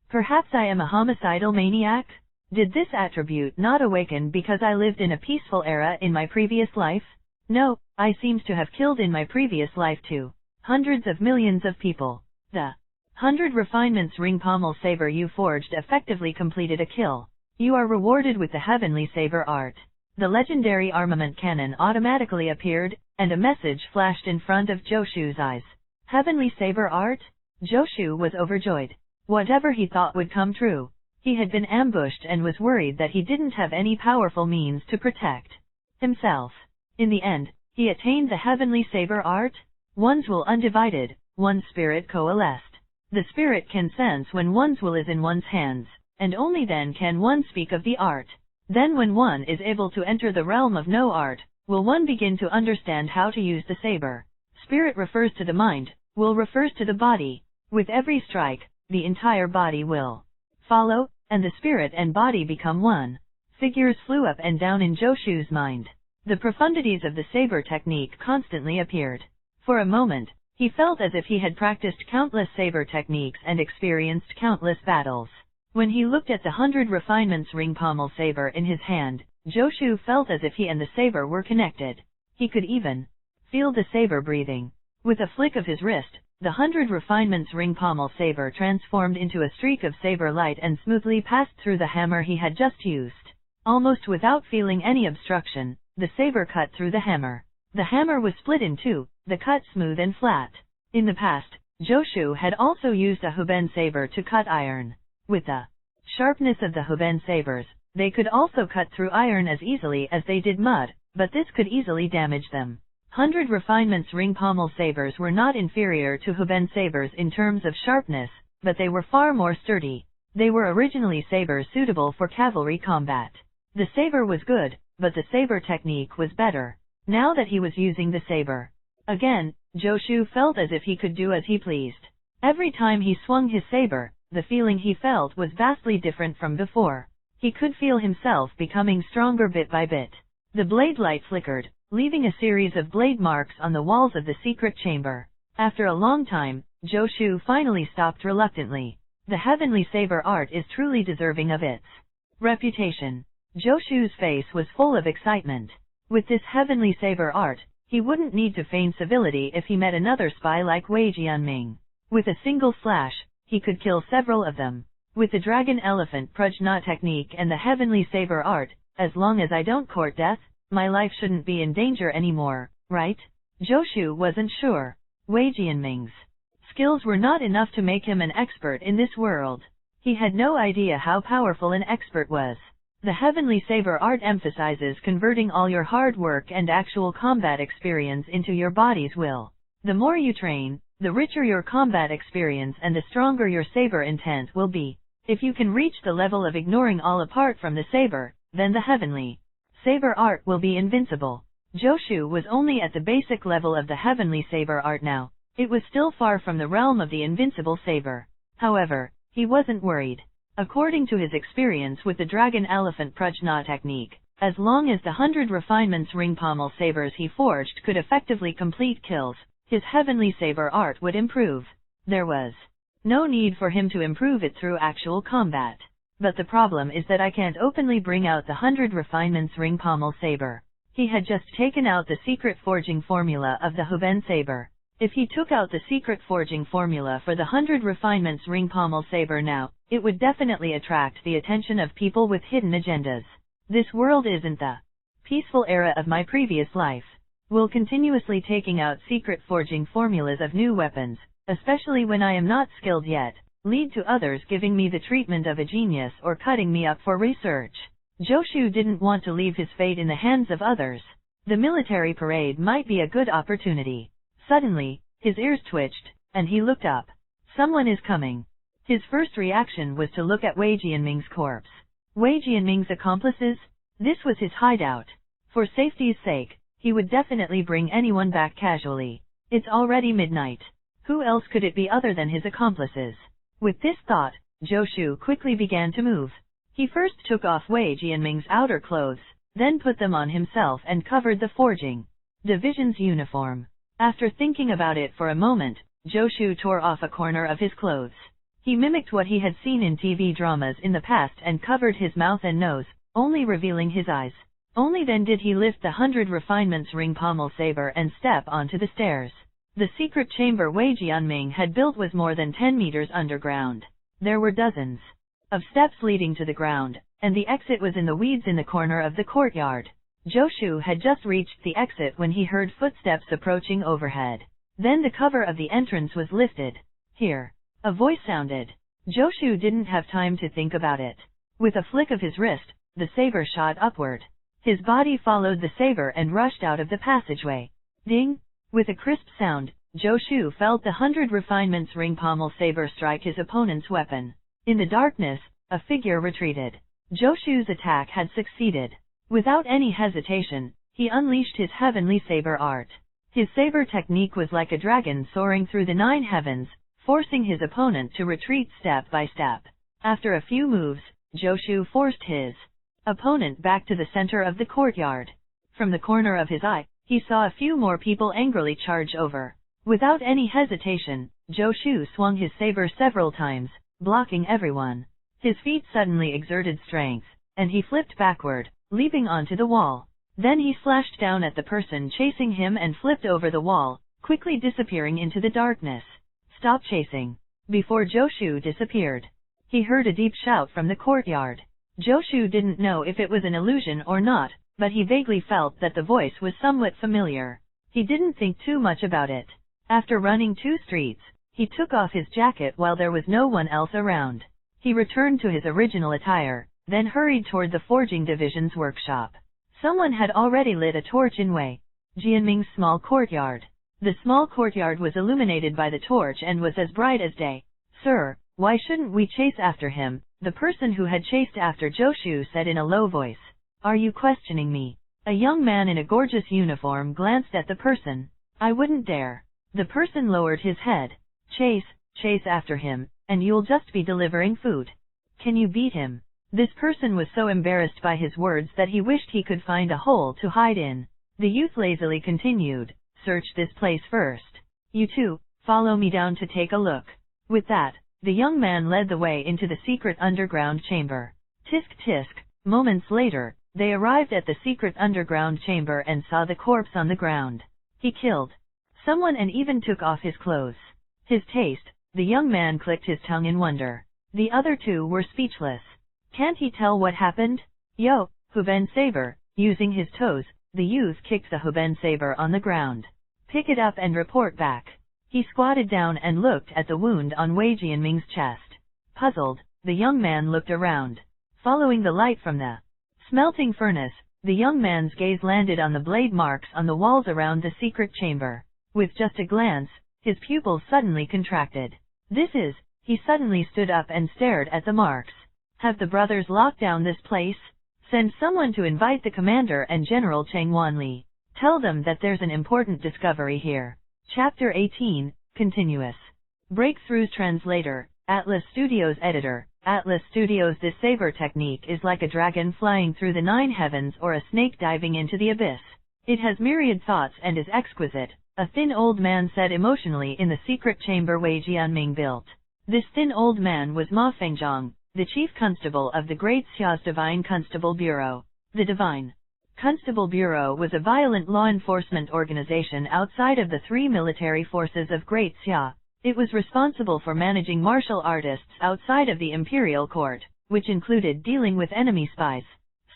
[SPEAKER 1] Perhaps I am a homicidal maniac? Did this attribute not awaken because I lived in a peaceful era in my previous life? No, I seems to have killed in my previous life too. Hundreds of millions of people. The 100 Refinements Ring Pommel saber you forged effectively completed a kill. You are rewarded with the Heavenly Saber art. The legendary Armament Canon automatically appeared, and a message flashed in front of Joshu's eyes. Heavenly Saber art? Joshu was overjoyed. Whatever he thought would come true. He had been ambushed and was worried that he didn't have any powerful means to protect himself. In the end, he attained the Heavenly Saber art. One's will undivided, one's spirit coalesced. The spirit can sense when one's will is in one's hands, and only then can one speak of the art. Then when one is able to enter the realm of no art, will one begin to understand how to use the saber. Spirit refers to the mind, will refers to the body. With every strike, the entire body will follow, and the spirit and body become one. Figures flew up and down in Joshu's mind. The profundities of the saber technique constantly appeared. For a moment, he felt as if he had practiced countless saber techniques and experienced countless battles. When he looked at the 100 refinements ring pommel saber in his hand, Joshu felt as if he and the saber were connected. He could even feel the saber breathing. With a flick of his wrist, the 100 refinements ring pommel saber transformed into a streak of saber light and smoothly passed through the hammer he had just used. Almost without feeling any obstruction, the saber cut through the hammer. The hammer was split in two, the cut smooth and flat. In the past, Joshu had also used a Huben saber to cut iron. With the sharpness of the Huben sabers, they could also cut through iron as easily as they did mud, but this could easily damage them. 100 refinements ring pommel sabers were not inferior to Huben sabers in terms of sharpness, but they were far more sturdy. They were originally sabers suitable for cavalry combat. The saber was good, but the saber technique was better. Now that he was using the saber again, Joshu felt as if he could do as he pleased. Every time he swung his saber, the feeling he felt was vastly different from before. He could feel himself becoming stronger bit by bit. The blade light flickered, leaving a series of blade marks on the walls of the secret chamber. After a long time, Joshu finally stopped reluctantly. The Heavenly Saber art is truly deserving of its reputation. Joshu's face was full of excitement. With this Heavenly Saber art, he wouldn't need to feign civility if he met another spy like Wei Jianming. With a single slash, he could kill several of them. With the Dragon Elephant Prajna technique and the Heavenly Saber art, as long as I don't court death, my life shouldn't be in danger anymore, right? Joshu wasn't sure. Wei Jianming's skills were not enough to make him an expert in this world. He had no idea how powerful an expert was. The Heavenly Saber art emphasizes converting all your hard work and actual combat experience into your body's will. The more you train, the richer your combat experience and the stronger your saber intent will be. If you can reach the level of ignoring all apart from the saber, then the Heavenly Saber art will be invincible. Joshu was only at the basic level of the Heavenly Saber art now. It was still far from the realm of the invincible saber. However, he wasn't worried. According to his experience with the Dragon Elephant Prajna technique, as long as the 100 refinements ring pommel sabers he forged could effectively complete kills, his Heavenly Saber art would improve. There was no need for him to improve it through actual combat. But the problem is that I can't openly bring out the 100 refinements ring pommel saber. He had just taken out the secret forging formula of the Huben saber. If he took out the secret forging formula for the 100 refinements ring pommel saber now, it would definitely attract the attention of people with hidden agendas. This world isn't the peaceful era of my previous life. Will continuously taking out secret forging formulas of new weapons, especially when I am not skilled yet, lead to others giving me the treatment of a genius or cutting me up for research. Joshu didn't want to leave his fate in the hands of others. The military parade might be a good opportunity. Suddenly, his ears twitched, and he looked up. Someone is coming. His first reaction was to look at Wei Jianming's corpse. Wei Jianming's accomplices? This was his hideout. For safety's sake, he would definitely bring anyone back casually. It's already midnight. Who else could it be other than his accomplices? With this thought, Joshu quickly began to move. He first took off Wei Jianming's outer clothes, then put them on himself and covered the forging division's uniform. After thinking about it for a moment, Joshu tore off a corner of his clothes. He mimicked what he had seen in TV dramas in the past and covered his mouth and nose, only revealing his eyes. Only then did he lift the 100 refinements ring pommel saber and step onto the stairs. The secret chamber Wei Jianming had built was more than 10 meters underground. There were dozens of steps leading to the ground, and the exit was in the weeds in the corner of the courtyard. Joshu had just reached the exit when he heard footsteps approaching overhead. Then the cover of the entrance was lifted. Here. A voice sounded. Joshu didn't have time to think about it. With a flick of his wrist, the saber shot upward. His body followed the saber and rushed out of the passageway. Ding! With a crisp sound, Joshu felt the 100 refinements ring pommel saber strike his opponent's weapon. In the darkness, a figure retreated. Joshu's attack had succeeded. Without any hesitation, he unleashed his heavenly saber art. His saber technique was like a dragon soaring through the 9 heavens, forcing his opponent to retreat step by step. After a few moves, Joshu forced his opponent back to the center of the courtyard. From the corner of his eye, he saw a few more people angrily charge over. Without any hesitation, Joshu swung his saber several times, blocking everyone. His feet suddenly exerted strength, and he flipped backward, leaping onto the wall. Then he slashed down at the person chasing him and flipped over the wall, quickly disappearing into the darkness. Stop chasing. Before Joshu disappeared, he heard a deep shout from the courtyard. Joshu didn't know if it was an illusion or not, but he vaguely felt that the voice was somewhat familiar. He didn't think too much about it. After running 2 streets, he took off his jacket while there was no one else around. He returned to his original attire, then hurried toward the forging division's workshop. Someone had already lit a torch in Wei Jianming's small courtyard. The small courtyard was illuminated by the torch and was as bright as day. "Sir, why shouldn't we chase after him?" the person who had chased after Joshu said in a low voice. "Are you questioning me?" A young man in a gorgeous uniform glanced at the person. "I wouldn't dare." The person lowered his head. Chase after him, and you'll just be delivering food. Can you beat him?" This person was so embarrassed by his words that he wished he could find a hole to hide in. The youth lazily continued, "Search this place first. You two, follow me down to take a look." With that, the young man led the way into the secret underground chamber. Tisk tisk. Moments later, they arrived at the secret underground chamber and saw the corpse on the ground. He killed someone and even took off his clothes. His taste. The young man clicked his tongue in wonder. The other two were speechless. Can't he tell what happened? Yo, Huben saber. Using his toes, the youth kicked the Huben saber on the ground. Pick it up and report back. He squatted down and looked at the wound on Wei Jianming's chest. Puzzled, the young man looked around. Following the light from the smelting furnace, the young man's gaze landed on the blade marks on the walls around the secret chamber. With just a glance, his pupils suddenly contracted. He suddenly stood up and stared at the marks. Have the brothers locked down this place? Send someone to invite the commander and General Cheng Wanli. Tell them that there's an important discovery here. Chapter 18, Continuous. Breakthroughs Translator, Atlas Studios Editor. Atlas Studios. This saber technique is like a dragon flying through the 9 heavens or a snake diving into the abyss. It has myriad thoughts and is exquisite, a thin old man said emotionally in the secret chamber Wei Jianming built. This thin old man was Ma Fengzhang, the chief constable of the Great Xia's Divine Constable Bureau. The Divine Constable Bureau was a violent law enforcement organization outside of the 3 military forces of Great Xia. It was responsible for managing martial artists outside of the imperial court, which included dealing with enemy spies.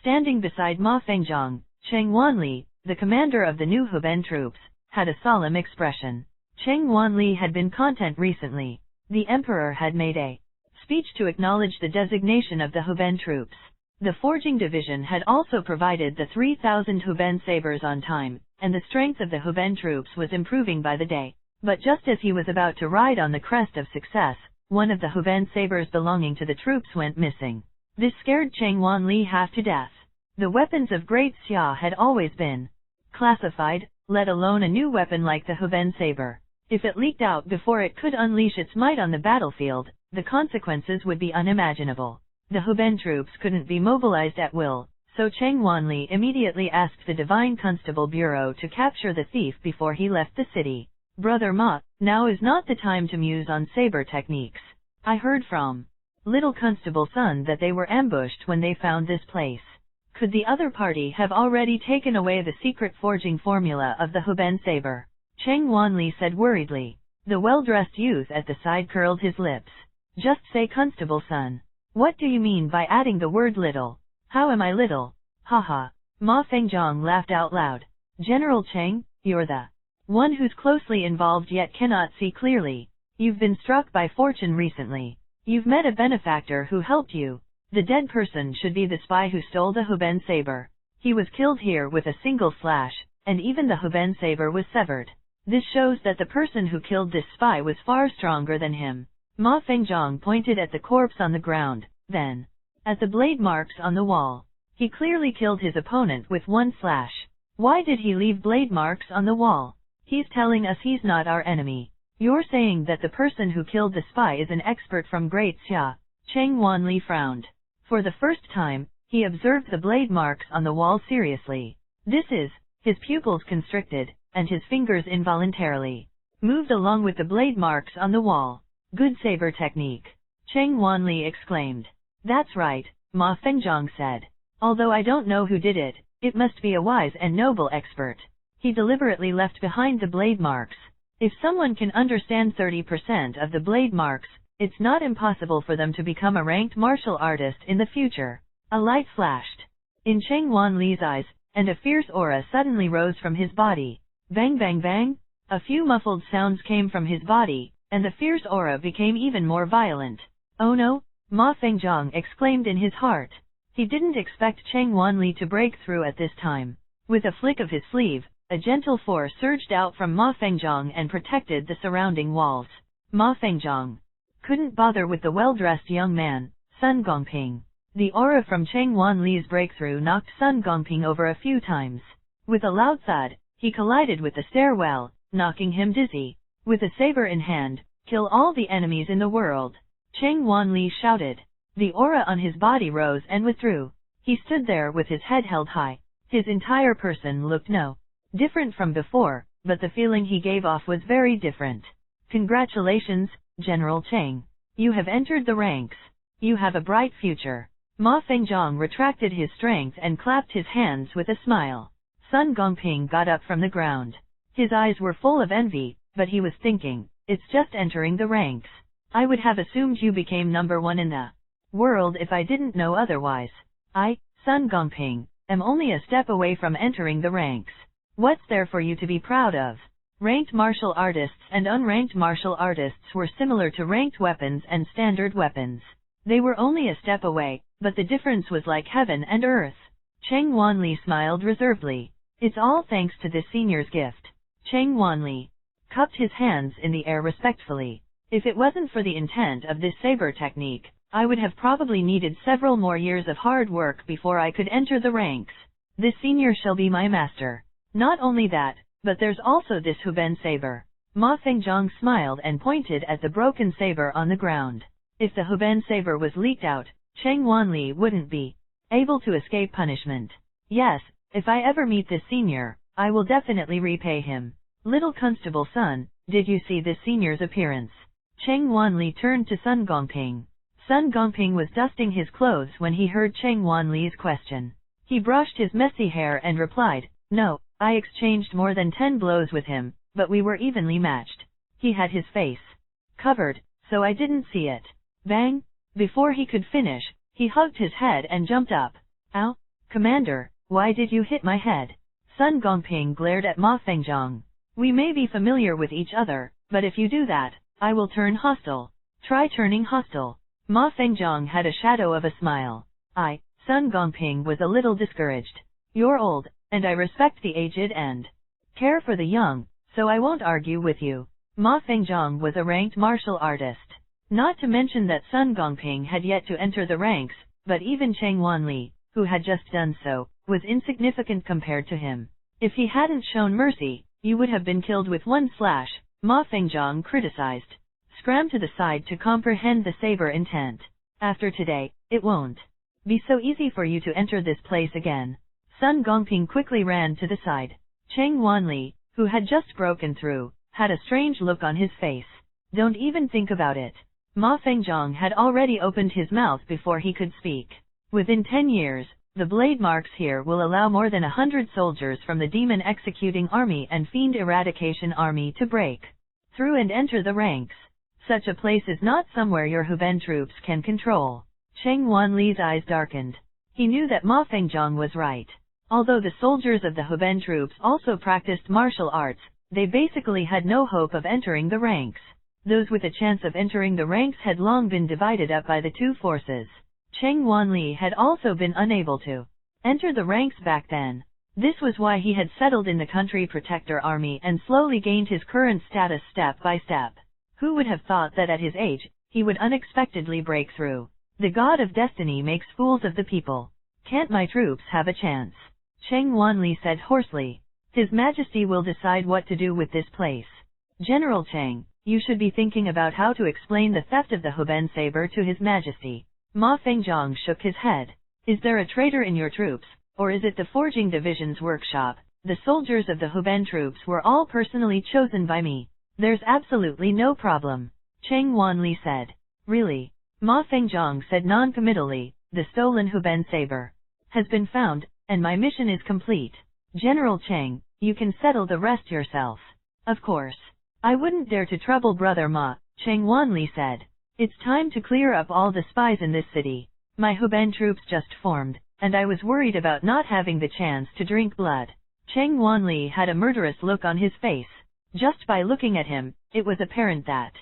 [SPEAKER 1] Standing beside Ma Fengzhang, Cheng Wanli, the commander of the new Huben troops, had a solemn expression. Cheng Wanli had been content recently. The emperor had made a speech to acknowledge the designation of the Huben troops. The forging division had also provided the 3,000 Huben sabers on time, and the strength of the Huben troops was improving by the day. But just as he was about to ride on the crest of success, one of the Huben sabers belonging to the troops went missing. This scared Cheng Wanli half to death. The weapons of Great Xia had always been classified, let alone a new weapon like the Huben saber. If it leaked out before it could unleash its might on the battlefield, the consequences would be unimaginable. The Huben troops couldn't be mobilized at will, so Cheng Wanli immediately asked the Divine Constable Bureau to capture the thief before he left the city. Brother Ma, now is not the time to muse on saber techniques. I heard from little Constable Sun that they were ambushed when they found this place. Could the other party have already taken away the secret forging formula of the Huben saber? Cheng Wanli said worriedly. The well-dressed youth at the side curled his lips. Just say Constable Sun. What do you mean by adding the word little? How am I little? Haha. Ma Fengzhang laughed out loud. General Cheng, you're the one who's closely involved yet cannot see clearly. You've been struck by fortune recently. You've met a benefactor who helped you. The dead person should be the spy who stole the Huben saber. He was killed here with a single slash, and even the Huben saber was severed. This shows that the person who killed this spy was far stronger than him. Ma Fengzhang pointed at the corpse on the ground, then at the blade marks on the wall. He clearly killed his opponent with one slash. Why did he leave blade marks on the wall? He's telling us he's not our enemy. You're saying that the person who killed the spy is an expert from Great Xia. Cheng Wanli frowned. For the first time, he observed the blade marks on the wall seriously. His pupils constricted, and his fingers involuntarily moved along with the blade marks on the wall. Good saber technique. Cheng Wanli exclaimed. That's right, Ma Fengzhang said. Although I don't know who did it, it must be a wise and noble expert. He deliberately left behind the blade marks. If someone can understand 30% of the blade marks, it's not impossible for them to become a ranked martial artist in the future. A light flashed in Cheng Wanli's eyes, and a fierce aura suddenly rose from his body. Bang bang bang! A few muffled sounds came from his body, and the fierce aura became even more violent. Oh no! Ma Fengzhang exclaimed in his heart. He didn't expect Cheng Wanli to break through at this time. With a flick of his sleeve, a gentle force surged out from Ma Fengzhang and protected the surrounding walls. Ma Fengzhang couldn't bother with the well-dressed young man, Sun Gongping. The aura from Cheng Wanli's breakthrough knocked Sun Gongping over a few times. With a loud thud, he collided with the stairwell, knocking him dizzy. With a saber in hand, kill all the enemies in the world. Cheng Wanli shouted. The aura on his body rose and withdrew. He stood there with his head held high. His entire person looked no different from before, but the feeling he gave off was very different. Congratulations, General Cheng. You have entered the ranks. You have a bright future. Ma Fengzhang retracted his strength and clapped his hands with a smile. Sun Gongping got up from the ground. His eyes were full of envy, but he was thinking, it's just entering the ranks. I would have assumed you became number one in the world if I didn't know otherwise. I, Sun Gongping, am only a step away from entering the ranks. What's there for you to be proud of? Ranked martial artists and unranked martial artists were similar to ranked weapons and standard weapons. They were only a step away, but the difference was like heaven and earth. Cheng Wanli smiled reservedly. It's all thanks to this senior's gift. Cheng Wanli cupped his hands in the air respectfully. If it wasn't for the intent of this saber technique, I would have probably needed several more years of hard work before I could enter the ranks. This senior shall be my master. Not only that, but there's also this Huben saber. Ma Fengzhang smiled and pointed at the broken saber on the ground. If the Huben saber was leaked out, Cheng Wanli wouldn't be able to escape punishment. Yes, if I ever meet this senior, I will definitely repay him. Little Constable Sun, did you see this senior's appearance? Cheng Wanli turned to Sun Gongping. Sun Gongping was dusting his clothes when he heard Cheng Wanli's question. He brushed his messy hair and replied, No, I exchanged more than 10 blows with him, but we were evenly matched. He had his face covered, so I didn't see it. Bang! Before he could finish, he hugged his head and jumped up. Ow! Commander, why did you hit my head? Sun Gongping glared at Ma Fengzhang. We may be familiar with each other, but if you do that, I will turn hostile. Try turning hostile. Ma Fengzhang had a shadow of a smile. Sun Gongping was a little discouraged. You're old, and I respect the aged and care for the young, so I won't argue with you. Ma Fengzhang was a ranked martial artist. Not to mention that Sun Gongping had yet to enter the ranks, but even Cheng Wanli, who had just done so, was insignificant compared to him. If he hadn't shown mercy, you would have been killed with one slash, Ma Fengzhang criticized. Scram to the side to comprehend the saber intent. After today, it won't be so easy for you to enter this place again. Sun Gongping quickly ran to the side. Cheng Wanli, who had just broken through, had a strange look on his face. Don't even think about it. Ma Fengzhang had already opened his mouth before he could speak. Within 10 years, the blade marks here will allow more than 100 soldiers from the Demon Executing Army and Fiend Eradication Army to break through and enter the ranks. Such a place is not somewhere your Huben troops can control. Cheng Wanli's eyes darkened. He knew that Ma Fengjiang was right. Although the soldiers of the Huben troops also practiced martial arts, they basically had no hope of entering the ranks. Those with a chance of entering the ranks had long been divided up by the two forces. Cheng Wanli had also been unable to enter the ranks back then. This was why he had settled in the country protector army and slowly gained his current status step by step. Who would have thought that at his age, he would unexpectedly break through? The god of destiny makes fools of the people. Can't my troops have a chance? Cheng Wanli said hoarsely. His Majesty will decide what to do with this place. General Cheng, you should be thinking about how to explain the theft of the Huben saber to His Majesty. Ma Fengjiang shook his head. Is there a traitor in your troops, or is it the forging division's workshop? The soldiers of the Huben troops were all personally chosen by me. There's absolutely no problem. Cheng Wanli said. Really? Ma Fengjiang said non-committally, the stolen Huben saber has been found, and my mission is complete. General Cheng, you can settle the rest yourself. Of course. I wouldn't dare to trouble Brother Ma, Cheng Wanli said. It's time to clear up all the spies in this city. My Huben troops just formed, and I was worried about not having the chance to drink blood. Cheng Wanli had a murderous look on his face. Just by looking at him, it was apparent that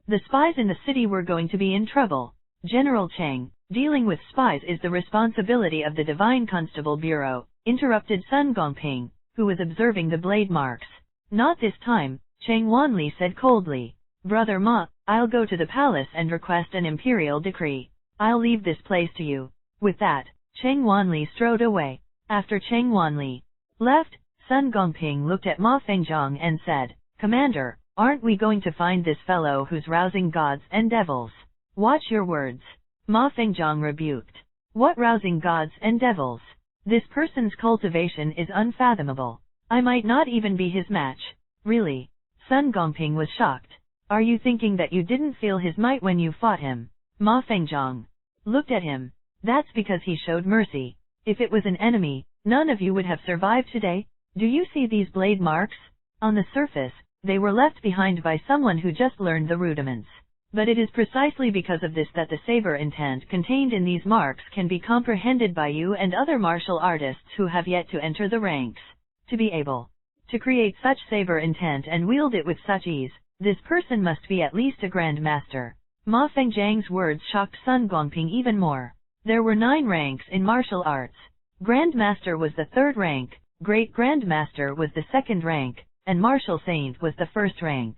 [SPEAKER 1] the spies in the city were going to be in trouble. General Cheng, dealing with spies is the responsibility of the Divine Constable Bureau, interrupted Sun Gongping, who was observing the blade marks. Not this time, Cheng Wanli said coldly. Brother Ma, I'll go to the palace and request an imperial decree. I'll leave this place to you. With that, Cheng Wanli strode away. After Cheng Wanli left, Sun Gongping looked at Ma Fengjiang and said, Commander, aren't we going to find this fellow who's rousing gods and devils? Watch your words. Ma Fengjiang rebuked. What rousing gods and devils? This person's cultivation is unfathomable. I might not even be his match. Really? Sun Gongping was shocked. Are you thinking that you didn't feel his might when you fought him? Ma Fengjiang looked at him. That's because he showed mercy. If it was an enemy, none of you would have survived today. Do you see these blade marks? On the surface, they were left behind by someone who just learned the rudiments. But it is precisely because of this that the saber intent contained in these marks can be comprehended by you and other martial artists who have yet to enter the ranks. To be able to create such saber intent and wield it with such ease, this person must be at least a Grand Master. Ma Fengjiang's words shocked Sun Gongping even more. There were 9 ranks in martial arts. Grand Master was the 3rd rank, Great Grand Master was the 2nd rank, and Martial Saint was the 1st rank.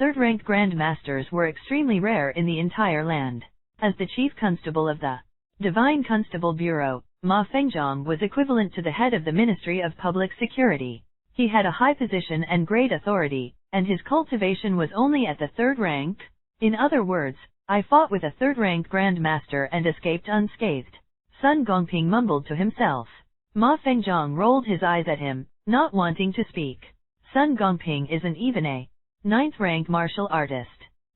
[SPEAKER 1] 3rd rank Grand Masters were extremely rare in the entire land. As the Chief Constable of the Divine Constable Bureau, Ma Fengjiang was equivalent to the head of the Ministry of Public Security. He had a high position and great authority, and his cultivation was only at the 3rd rank. In other words, I fought with a 3rd rank Grand Master and escaped unscathed. Sun Gongping mumbled to himself. Ma Fengjiang rolled his eyes at him, not wanting to speak. Sun Gongping isn't even a 9th rank martial artist.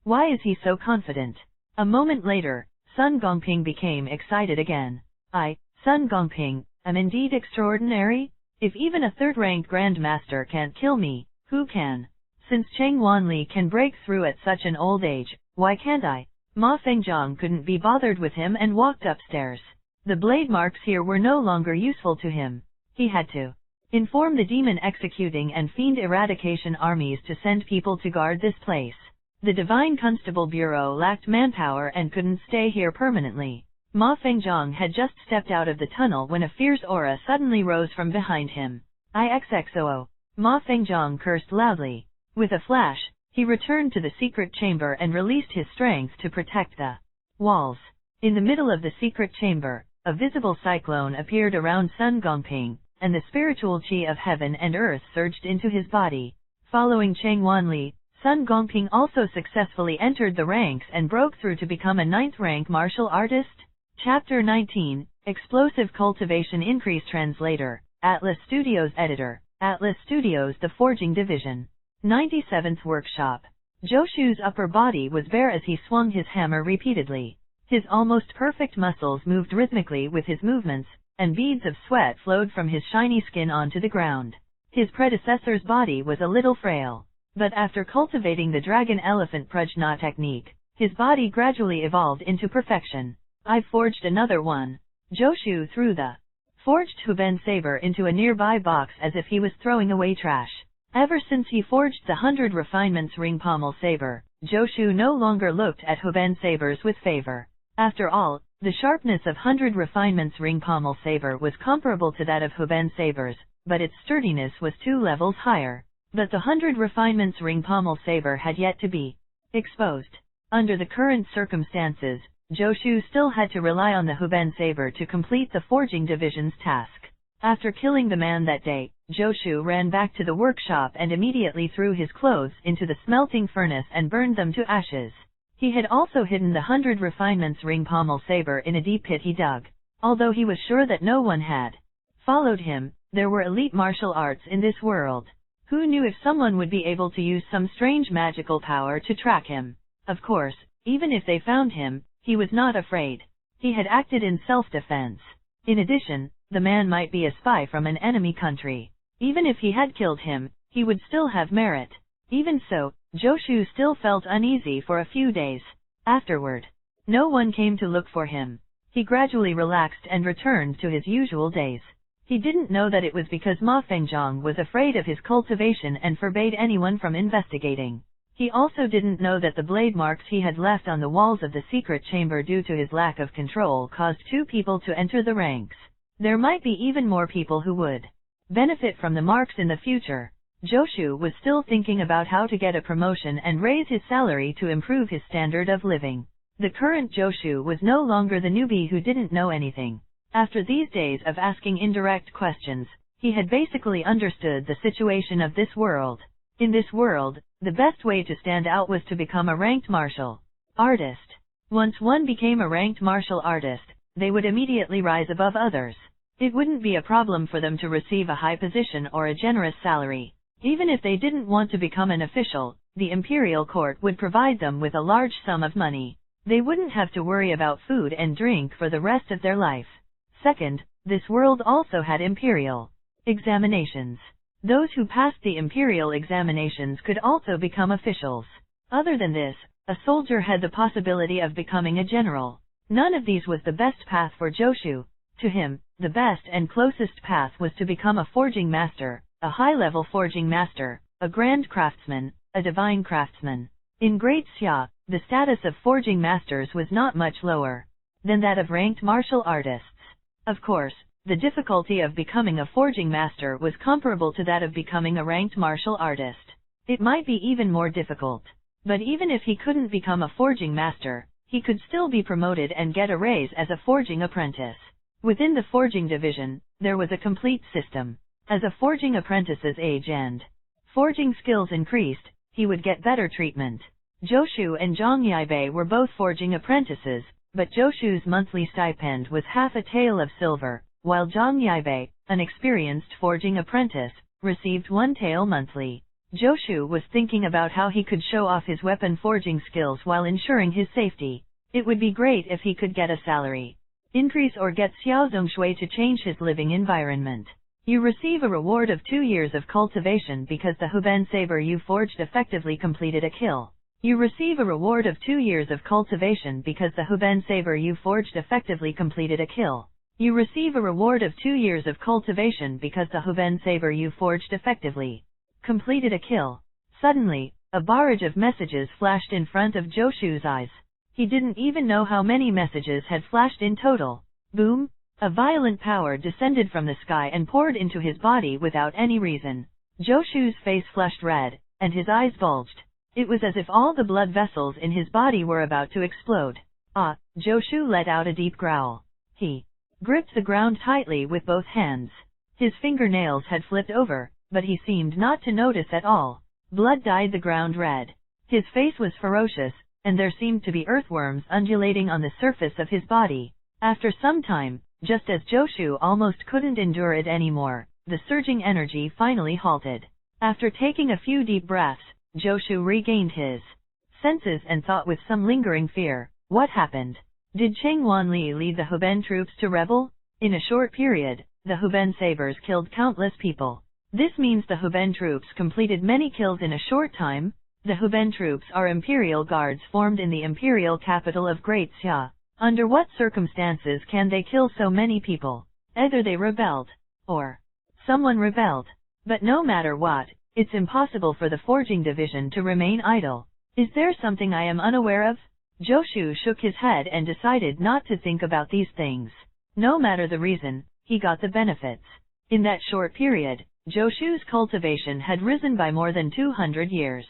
[SPEAKER 1] Why is he so confident? A moment later, Sun Gongping became excited again. Sun Gongping, am indeed extraordinary? If even a 3rd rank Grand Master can't kill me, who can? Since Cheng Wanli can break through at such an old age, why can't I? Ma Fengjiang couldn't be bothered with him and walked upstairs. The blade marks here were no longer useful to him. He had to inform the demon executing and fiend eradication armies to send people to guard this place. The Divine Constable Bureau lacked manpower and couldn't stay here permanently. Ma Fengjiang had just stepped out of the tunnel when a fierce aura suddenly rose from behind him. IXXOO. Ma Fengjiang cursed loudly. With a flash, he returned to the secret chamber and released his strength to protect the walls. In the middle of the secret chamber, a visible cyclone appeared around Sun Gongping, and the spiritual chi of heaven and earth surged into his body. Following Cheng Wanli, Sun Gongping also successfully entered the ranks and broke through to become a 9th rank martial artist. Chapter 19, Explosive Cultivation Increase. Translator, Atlas Studios. Editor, Atlas Studios. The Forging Division. 97th Workshop. Joshu's upper body was bare as he swung his hammer repeatedly. His almost perfect muscles moved rhythmically with his movements, and beads of sweat flowed from his shiny skin onto the ground. His predecessor's body was a little frail, but after cultivating the dragon elephant prajna technique, his body gradually evolved into perfection. I've forged another one. Joshu threw the forged Huben saber into a nearby box as if he was throwing away trash. Ever since he forged the 100 Refinements ring pommel saber, Joshu no longer looked at Huben sabers with favor. After all, the sharpness of 100 Refinements ring pommel saber was comparable to that of Huben sabers, but its sturdiness was 2 levels higher. But the 100 Refinements ring pommel saber had yet to be exposed. Under the current circumstances, Joshu still had to rely on the Huben saber to complete the forging division's task. After killing the man that day, Joshu ran back to the workshop and immediately threw his clothes into the smelting furnace and burned them to ashes. He had also hidden the 100 Refinements ring pommel saber in a deep pit he dug. Although he was sure that no one had followed him, there were elite martial arts in this world. Who knew if someone would be able to use some strange magical power to track him? Of course, even if they found him, he was not afraid. He had acted in self-defense. In addition, the man might be a spy from an enemy country. Even if he had killed him, he would still have merit. Even so, Joshu still felt uneasy for a few days. Afterward, no one came to look for him. He gradually relaxed and returned to his usual days. He didn't know that it was because Ma Fengzhang was afraid of his cultivation and forbade anyone from investigating. He also didn't know that the blade marks he had left on the walls of the secret chamber due to his lack of control caused 2 people to enter the ranks. There might be even more people who would benefit from the marks in the future. Joshu was still thinking about how to get a promotion and raise his salary to improve his standard of living. The current Joshu was no longer the newbie who didn't know anything. After these days of asking indirect questions, he had basically understood the situation of this world. In this world, the best way to stand out was to become a ranked martial artist. Once one became a ranked martial artist, they would immediately rise above others. It wouldn't be a problem for them to receive a high position or a generous salary. Even if they didn't want to become an official, the imperial court would provide them with a large sum of money. They wouldn't have to worry about food and drink for the rest of their life. Second, this world also had imperial examinations. Those who passed the imperial examinations could also become officials. Other than this, a soldier had the possibility of becoming a general. None of these was the best path for Joshu. To him, the best and closest path was to become a forging master, a high-level forging master, a grand craftsman, a divine craftsman. In Great Xia, the status of forging masters was not much lower than that of ranked martial artists. Of course, the difficulty of becoming a forging master was comparable to that of becoming a ranked martial artist. It might be even more difficult. But even if he couldn't become a forging master, he could still be promoted and get a raise as a forging apprentice. Within the forging division, there was a complete system. As a forging apprentice's age and forging skills increased, he would get better treatment. Joshu and Zhang Yibei were both forging apprentices, but Joshu's monthly stipend was half a tael of silver, while Zhang Yibei, an experienced forging apprentice, received 1 tael monthly. Joshu was thinking about how he could show off his weapon forging skills while ensuring his safety. It would be great if he could get a salary increase or get Xiaozong Shui to change his living environment. You receive a reward of 2 years of cultivation because the Huben saber you forged effectively completed a kill. You receive a reward of 2 years of cultivation because the Huben saber you forged effectively completed a kill. You receive a reward of 2 years of cultivation because the Huben saber you forged effectively completed a kill. Suddenly, a barrage of messages flashed in front of Joshu's eyes. He didn't even know how many messages had flashed in total. Boom! A violent power descended from the sky and poured into his body without any reason. Joshu's face flushed red, and his eyes bulged. It was as if all the blood vessels in his body were about to explode. Ah! Joshu let out a deep growl. He gripped the ground tightly with both hands. His fingernails had flipped over, but he seemed not to notice at all. Blood dyed the ground red. His face was ferocious, and there seemed to be earthworms undulating on the surface of his body. After some time, just as Joshu almost couldn't endure it anymore, the surging energy finally halted. After taking a few deep breaths, Joshu regained his senses and thought with some lingering fear, what happened? Did Cheng Wanli lead the Huben troops to rebel? In a short period, the Huben sabers killed countless people. This means the Huben troops completed many kills in a short time. The Huben troops are imperial guards formed in the imperial capital of Great Xia. Under what circumstances can they kill so many people? Either they rebelled, or someone rebelled. But no matter what, it's impossible for the forging division to remain idle. Is there something I am unaware of? Joshu shook his head and decided not to think about these things. No matter the reason, he got the benefits. In that short period, Joshu's cultivation had risen by more than 200 years.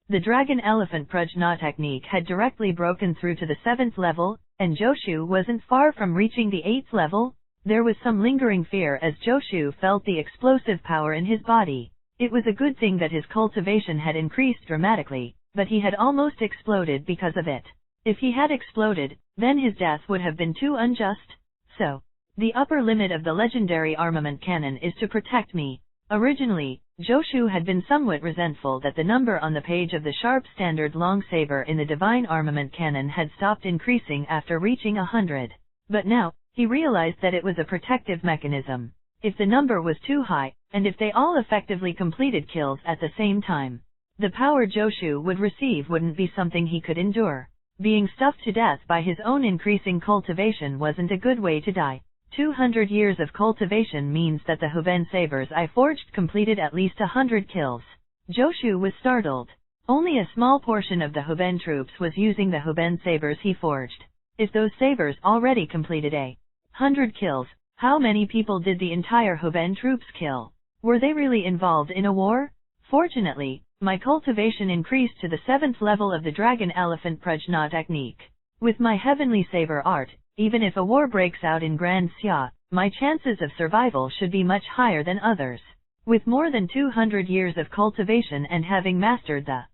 [SPEAKER 1] The dragon-elephant prajna technique had directly broken through to the 7th level, and Joshu wasn't far from reaching the 8th level. There was some lingering fear as Joshu felt the explosive power in his body. It was a good thing that his cultivation had increased dramatically, but he had almost exploded because of it. If he had exploded, then his death would have been too unjust. So, the upper limit of the legendary Armament Canon is to protect me. Originally, Joshu had been somewhat resentful that the number on the page of the sharp standard long saber in the Divine Armament Canon had stopped increasing after reaching 100. But now, he realized that it was a protective mechanism. If the number was too high, and if they all effectively completed kills at the same time, the power Joshu would receive wouldn't be something he could endure. Being stuffed to death by his own increasing cultivation wasn't a good way to die. 200 years of cultivation means that the Huben sabers I forged completed at least 100 kills. Joshu was startled. Only a small portion of the Huben troops was using the Huben sabers he forged. If those sabers already completed 100 kills, how many people did the entire Huben troops kill? Were they really involved in a war? Fortunately, my cultivation increased to the 7th level of the dragon-elephant prajna technique. With my heavenly saber art, even if a war breaks out in Grand Xia, my chances of survival should be much higher than others. With more than 200 years of cultivation and having mastered the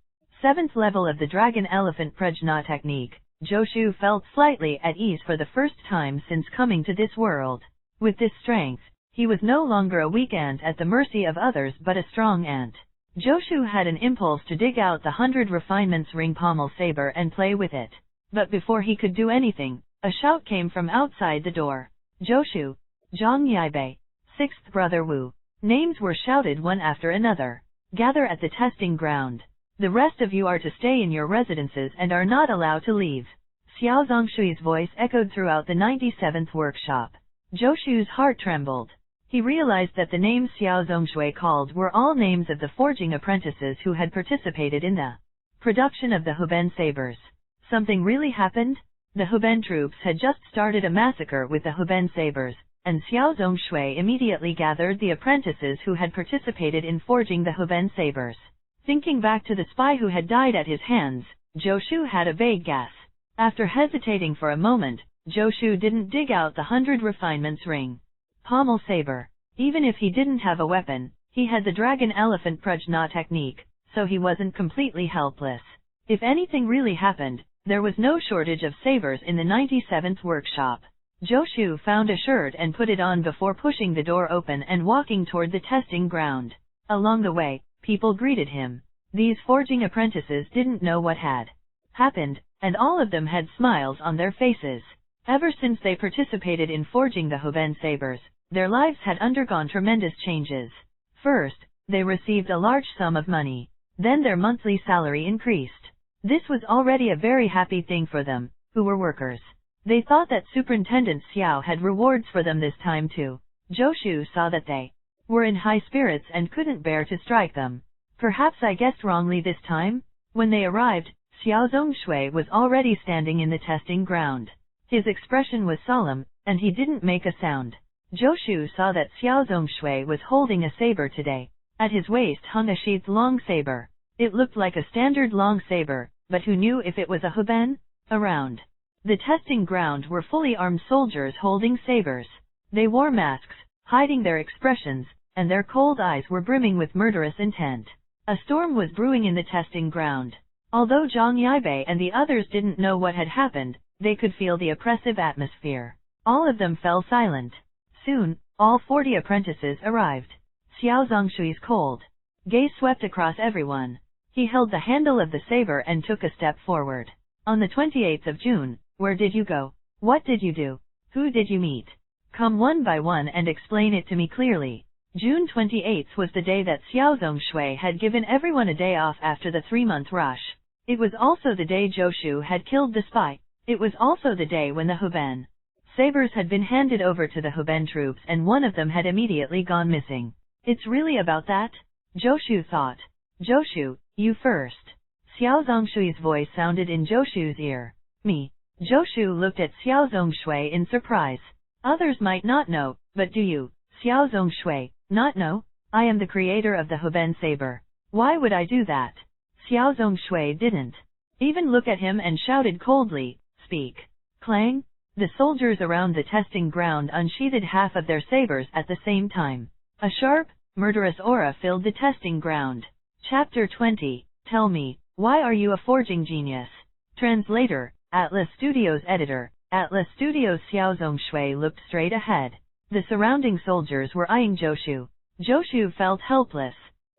[SPEAKER 1] 7th level of the dragon-elephant prajna technique, Joshu felt slightly at ease for the first time since coming to this world. With this strength, he was no longer a weak ant at the mercy of others but a strong ant. Joshu had an impulse to dig out the 100 refinements ring pommel saber and play with it. But before he could do anything, a shout came from outside the door. Joshu, Zhang Yaibei, 6th Brother Wu. Names were shouted one after another. Gather at the testing ground. The rest of you are to stay in your residences and are not allowed to leave. Xiao Zongshui's voice echoed throughout the 97th workshop. Joshu's heart trembled. He realized that the names Xiao Zongshui called were all names of the forging apprentices who had participated in the production of the Huben sabers. Something really happened? The Huben troops had just started a massacre with the Huben sabers, and Xiao Zongshui immediately gathered the apprentices who had participated in forging the Huben sabers. Thinking back to the spy who had died at his hands, Joshu had a vague guess. After hesitating for a moment, Joshu didn't dig out the 100 refinements ring pommel saber. Even if he didn't have a weapon, he had the dragon-elephant prajna technique, so he wasn't completely helpless. If anything really happened, there was no shortage of sabers in the 97th workshop. Joshu found a shirt and put it on before pushing the door open and walking toward the testing ground. Along the way, people greeted him. These forging apprentices didn't know what had happened, and all of them had smiles on their faces. Ever since they participated in forging the Huben sabers, their lives had undergone tremendous changes. First, they received a large sum of money. Then their monthly salary increased. This was already a very happy thing for them, who were workers. They thought that Superintendent Xiao had rewards for them this time too. Joshu saw that they were in high spirits and couldn't bear to strike them. Perhaps I guessed wrongly this time? When they arrived, Xiao Zongshui was already standing in the testing ground. His expression was solemn, and he didn't make a sound. Joshu saw that Xiao Zongshui was holding a saber today. At his waist hung a sheathed long saber. It looked like a standard long saber, but who knew if it was a Huben? Around the testing ground were fully armed soldiers holding sabers. They wore masks, hiding their expressions, and their cold eyes were brimming with murderous intent. A storm was brewing in the testing ground. Although Zhang Yaibei and the others didn't know what had happened, they could feel the oppressive atmosphere. All of them fell silent. Soon, all 40 apprentices arrived. Xiao Zongshui's cold gaze swept across everyone. He held the handle of the saber and took a step forward. On the 28th of June, where did you go? What did you do? Who did you meet? Come one by one and explain it to me clearly. June 28th was the day that Xiao Zongshui had given everyone a day off after the 3-month rush. It was also the day Joshu had killed the spy. It was also the day when the Huben sabers had been handed over to the Huben troops and one of them had immediately gone missing. It's really about that? Joshu thought. Joshu, you first. Xiao Zongshui's voice sounded in Joshu's ear. Me. Joshu looked at Xiao Zongshui in surprise. Others might not know, but do you, Xiao Zongshui, not know? I am the creator of the Huben saber. Why would I do that? Xiao Zongshui didn't even look at him and shouted coldly, speak. Clang! The soldiers around the testing ground unsheathed half of their sabers at the same time. A sharp, murderous aura filled the testing ground. Chapter 20. Tell me, why are you a forging genius? Translator, Atlas Studios Editor. Atlas Studios. Xiao Zongshui looked straight ahead. The surrounding soldiers were eyeing Joshu. Joshu felt helpless.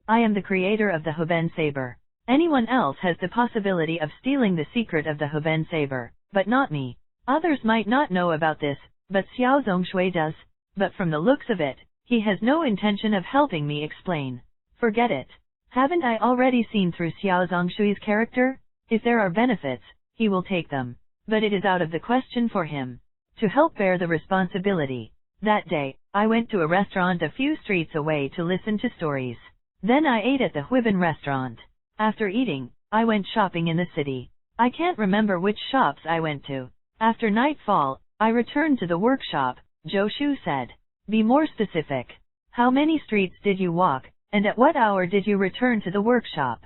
[SPEAKER 1] I am the creator of the Huben saber. Anyone else has the possibility of stealing the secret of the Huben saber, but not me. Others might not know about this, but Xiao Zongshui does. But from the looks of it, he has no intention of helping me explain. Forget it. Haven't I already seen through Xiao Zongshui's character? If there are benefits, he will take them. But it is out of the question for him to help bear the responsibility. That day, I went to a restaurant a few streets away to listen to stories. Then I ate at the Huben restaurant. After eating, I went shopping in the city. I can't remember which shops I went to. After nightfall, I returned to the workshop, Joshu said. Be more specific. How many streets did you walk, and at what hour did you return to the workshop?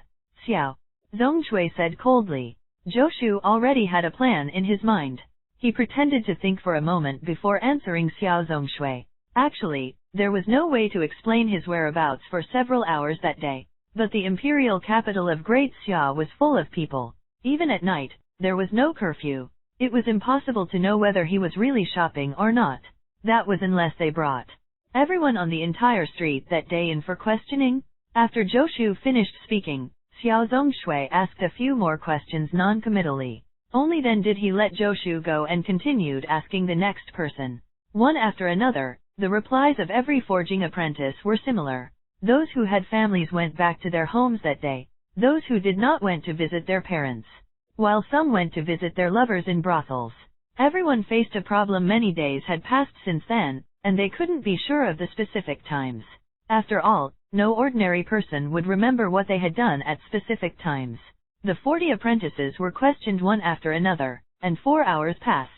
[SPEAKER 1] Xiao Zongshui said coldly. Joshu already had a plan in his mind. He pretended to think for a moment before answering Xiao Zongshui. Actually, there was no way to explain his whereabouts for several hours that day. But the imperial capital of Great Xia was full of people. Even at night, there was no curfew. It was impossible to know whether he was really shopping or not. That was unless they brought everyone on the entire street that day in for questioning. After Joshu finished speaking, Xiao Zongshui asked a few more questions non-committally. Only then did he let Joshu go and continued asking the next person. One after another, the replies of every forging apprentice were similar. Those who had families went back to their homes that day. Those who did not went to visit their parents, while some went to visit their lovers in brothels. Everyone faced a problem. Many days had passed since then, and they couldn't be sure of the specific times. After all, no ordinary person would remember what they had done at specific times. The 40 apprentices were questioned one after another, and 4 hours passed.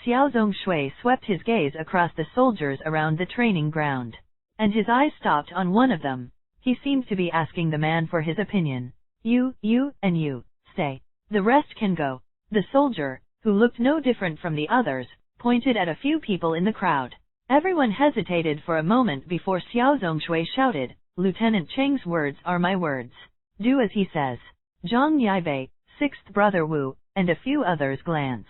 [SPEAKER 1] Xiao Zongshui swept his gaze across the soldiers around the training ground, and his eyes stopped on one of them. He seemed to be asking the man for his opinion. You, and you, stay. The rest can go. The soldier, who looked no different from the others, pointed at a few people in the crowd. Everyone hesitated for a moment before Xiao Zongshui shouted, Lieutenant Cheng's words are my words. Do as he says. Zhang Yaibei, 6th Brother Wu, and a few others glanced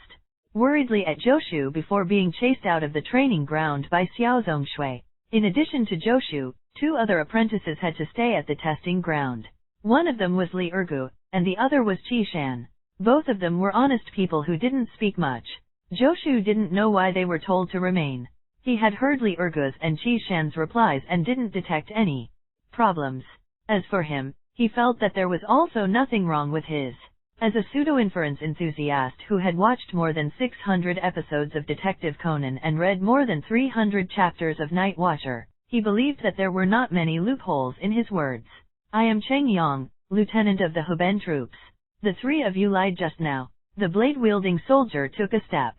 [SPEAKER 1] worriedly at Joshu before being chased out of the training ground by Xiao Zongshui. In addition to Joshu, 2 other apprentices had to stay at the testing ground. One of them was Li Ergu, and the other was Qi Shan. Both of them were honest people who didn't speak much. Joshu didn't know why they were told to remain. He had heard Li Ergu's and Qi Shan's replies and didn't detect any problems. As for him, he felt that there was also nothing wrong with his. As a pseudo-inference enthusiast who had watched more than 600 episodes of Detective Conan and read more than 300 chapters of Night Watcher, he believed that there were not many loopholes in his words. I am Cheng Yang, lieutenant of the Huben troops. The 3 of you lied just now. The blade-wielding soldier took a step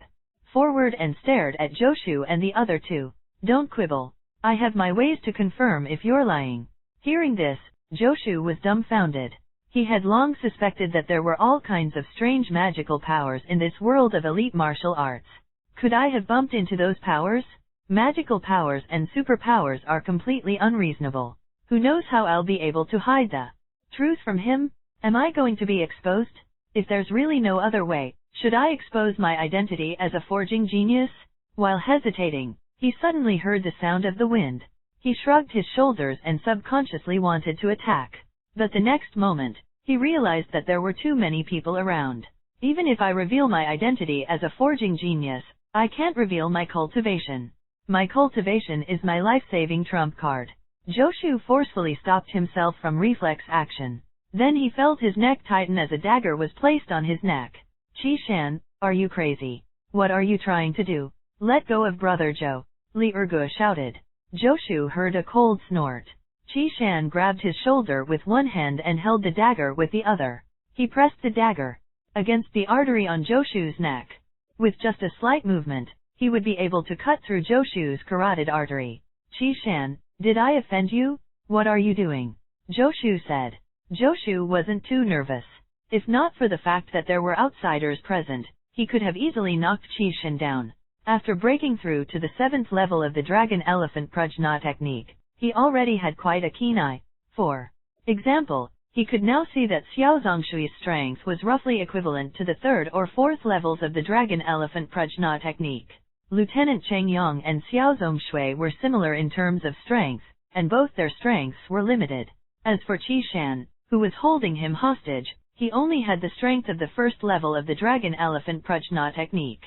[SPEAKER 1] forward and stared at Joshu and the other 2. Don't quibble. I have my ways to confirm if you're lying. Hearing this, Joshu was dumbfounded. He had long suspected that there were all kinds of strange magical powers in this world of elite martial arts. Could I have bumped into those powers? Magical powers and superpowers are completely unreasonable. Who knows how I'll be able to hide the truth from him? Am I going to be exposed? If there's really no other way, should I expose my identity as a forging genius? While hesitating, he suddenly heard the sound of the wind. He shrugged his shoulders and subconsciously wanted to attack. But the next moment, he realized that there were too many people around. Even if I reveal my identity as a forging genius, I can't reveal my cultivation. My cultivation is my life-saving trump card. Joshu forcefully stopped himself from reflex action. Then he felt his neck tighten as a dagger was placed on his neck. Qi Shan, Are you crazy? What are you trying to do? Let go of brother Zhou, Li Ergu shouted. Zhou heard a cold snort. Qi Shan grabbed his shoulder with one hand and held the dagger with the other. He pressed the dagger against the artery on Zhou's neck. With just a slight movement, he would be able to cut through Zhou's carotid artery. Qi Shan, did I offend you? What are you doing? Zhou said. Zhou wasn't too nervous. If not for the fact that there were outsiders present, he could have easily knocked Qi Shan down. After breaking through to the 7th level of the Dragon Elephant Prajna technique, he already had quite a keen eye. For example, he could now see that Xiao Zongshui's strength was roughly equivalent to the 3rd or 4th levels of the Dragon Elephant Prajna technique. Lieutenant Cheng Yang and Xiao Zongshui were similar in terms of strength, and both their strengths were limited. As for Qi Shan, who was holding him hostage, he only had the strength of the 1st level of the Dragon Elephant Prajna technique.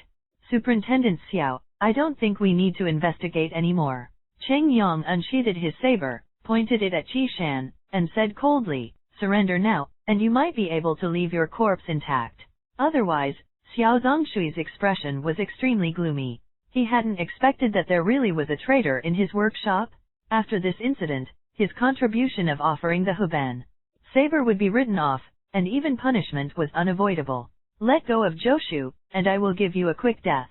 [SPEAKER 1] Superintendent Xiao, I don't think we need to investigate anymore. Cheng Yang unsheathed his saber, pointed it at Qi Shan, and said coldly, surrender now, and you might be able to leave your corpse intact. Otherwise, Xiao Zongshui's expression was extremely gloomy. He hadn't expected that there really was a traitor in his workshop. After this incident, his contribution of offering the Huban saber would be written off, and even punishment was unavoidable. Let go of Zhou, and I will give you a quick death.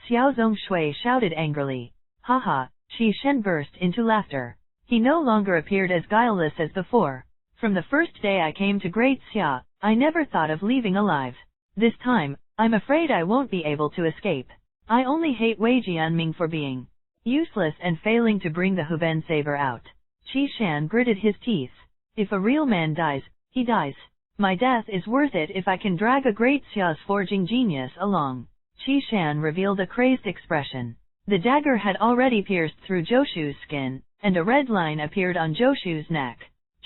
[SPEAKER 1] Xiao Zongshui shouted angrily. Haha, Qi Shan burst into laughter. He no longer appeared as guileless as before. From the first day I came to Great Xia, I never thought of leaving alive. This time, I'm afraid I won't be able to escape. I only hate Wei Jianming for being useless and failing to bring the Huban saber out. Qi Shan gritted his teeth. If a real man dies, he dies. My death is worth it if I can drag a Great Xia's forging genius along. Qi Shan revealed a crazed expression. The dagger had already pierced through Zhou's skin, and a red line appeared on Zhou's neck.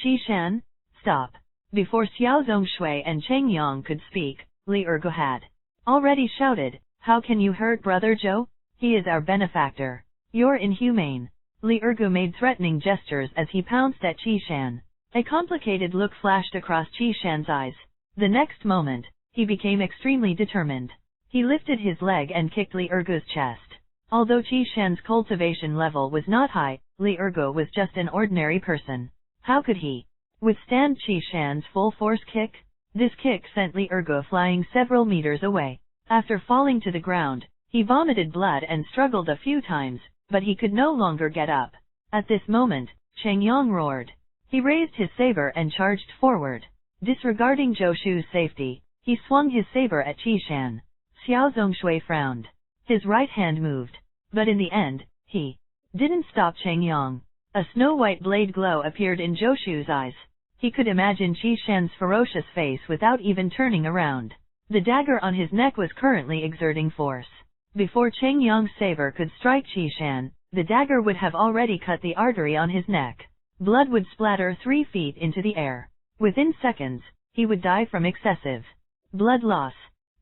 [SPEAKER 1] Qi Shan, stop. Before Xiao Zongshui and Cheng Yang could speak, Li Ergu had already shouted, how can you hurt brother Zhou? He is our benefactor. You're inhumane. Li Ergu made threatening gestures as he pounced at Qi Shan. A complicated look flashed across Qi Shan's eyes. The next moment, he became extremely determined. He lifted his leg and kicked Li Ergu's chest. Although Qi Shan's cultivation level was not high, Li Ergu was just an ordinary person. How could he withstand Qi Shan's full-force kick? This kick sent Li Ergu flying several meters away. After falling to the ground, he vomited blood and struggled a few times, but he could no longer get up. At this moment, Cheng Yang roared. He raised his saber and charged forward. Disregarding Zhou's safety, he swung his saber at Qi Shan. Xiao Zongshui frowned. His right hand moved. But in the end, he didn't stop Cheng Yang. A snow-white blade glow appeared in Zhou's eyes. He could imagine Qi Shan's ferocious face without even turning around. The dagger on his neck was currently exerting force. Before Cheng Yang's saber could strike Qi Shan, the dagger would have already cut the artery on his neck. Blood would splatter 3 feet into the air. Within seconds, he would die from excessive blood loss.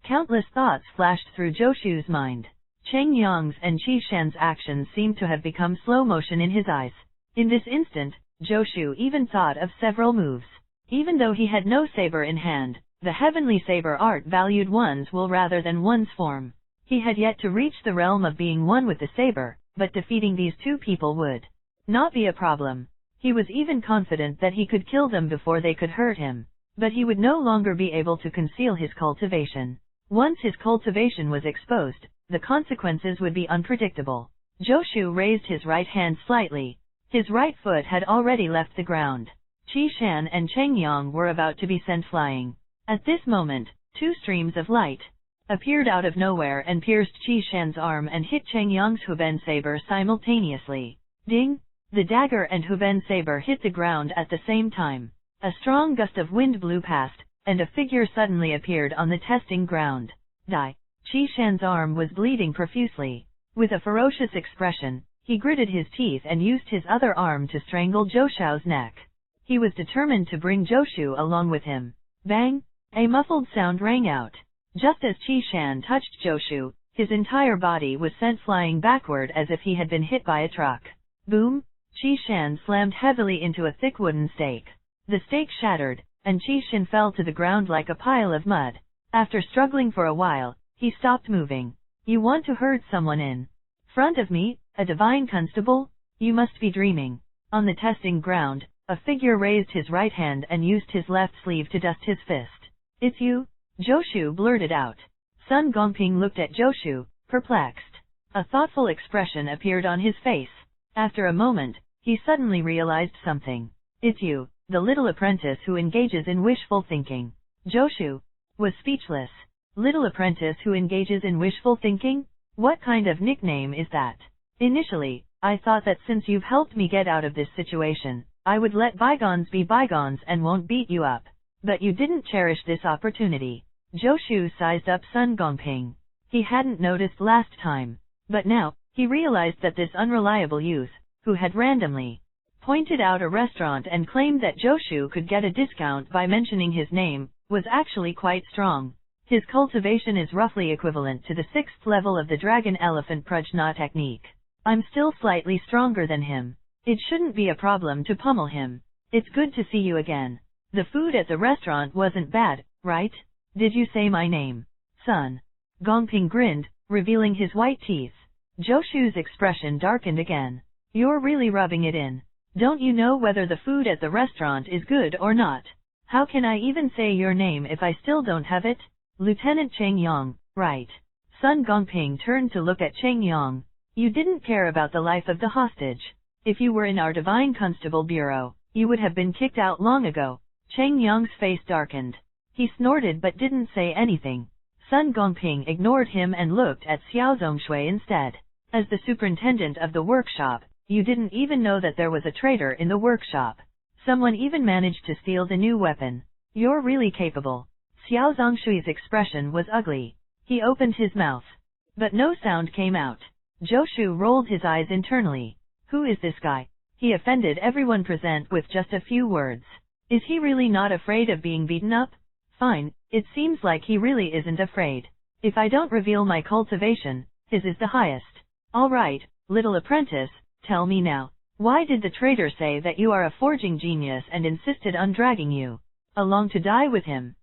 [SPEAKER 1] Countless thoughts flashed through Zhou's mind. Cheng Yang's and Qi Shan's actions seemed to have become slow motion in his eyes. In this instant, Zhou even thought of several moves. Even though he had no saber in hand, the heavenly saber art valued one's will rather than one's form. He had yet to reach the realm of being one with the saber, but defeating these two people would not be a problem. He was even confident that he could kill them before they could hurt him. But he would no longer be able to conceal his cultivation. Once his cultivation was exposed, the consequences would be unpredictable. Zhou raised his right hand slightly. His right foot had already left the ground. Qi Shan and Cheng Yang were about to be sent flying. At this moment, 2 streams of light appeared out of nowhere and pierced Qi Shan's arm and hit Cheng Yang's Huben saber simultaneously. Ding! The dagger and Huben saber hit the ground at the same time. A strong gust of wind blew past, and a figure suddenly appeared on the testing ground. Die! Qi Shan's arm was bleeding profusely. With a ferocious expression, he gritted his teeth and used his other arm to strangle Zhou neck. He was determined to bring Zhou along with him. Bang! A muffled sound rang out. Just as Qi Shan touched Zhou, his entire body was sent flying backward as if he had been hit by a truck. Boom! Qi Shan slammed heavily into a thick wooden stake. The stake shattered, and Qi Shan fell to the ground like a pile of mud. After struggling for a while, He stopped moving. You want to herd someone in front of me, a divine constable? You must be dreaming. On the testing ground, a figure raised his right hand and used his left sleeve to dust his fist. It's you? Joshu blurted out. Sun Gongping looked at Joshu, perplexed. A thoughtful expression appeared on his face. After a moment, he suddenly realized something. It's you, the little apprentice who engages in wishful thinking. Joshu was speechless. Little apprentice who engages in wishful thinking? What kind of nickname is that? Initially, I thought that since you've helped me get out of this situation, I would let bygones be bygones and won't beat you up. But you didn't cherish this opportunity. Joshu sized up Sun Gongping. He hadn't noticed last time. But now, he realized that this unreliable youth, who had randomly pointed out a restaurant and claimed that Joshu could get a discount by mentioning his name, was actually quite strong. His cultivation is roughly equivalent to the 6th level of the Dragon Elephant Prajna technique. I'm still slightly stronger than him. It shouldn't be a problem to pummel him. It's good to see you again. The food at the restaurant wasn't bad, right? Did you say my name? Sun Gongping grinned, revealing his white teeth. Joshu's expression darkened again. You're really rubbing it in. Don't you know whether the food at the restaurant is good or not? How can I even say your name if I still don't have it? Lieutenant Cheng Yong, right. Sun Gongping turned to look at Cheng Yong. You didn't care about the life of the hostage. If you were in our Divine Constable Bureau, you would have been kicked out long ago. Cheng Yong's face darkened. He snorted but didn't say anything. Sun Gongping ignored him and looked at Xiao Zongshui instead. As the superintendent of the workshop, you didn't even know that there was a traitor in the workshop. Someone even managed to steal the new weapon. You're really capable. Xiao Zongshui's expression was ugly. He opened his mouth, but no sound came out. Joshu rolled his eyes internally. Who is this guy? He offended everyone present with just a few words. Is he really not afraid of being beaten up? Fine, it seems like he really isn't afraid. If I don't reveal my cultivation, his is the highest. All right, little apprentice, tell me now. Why did the traitor say that you are a forging genius and insisted on dragging you along to die with him?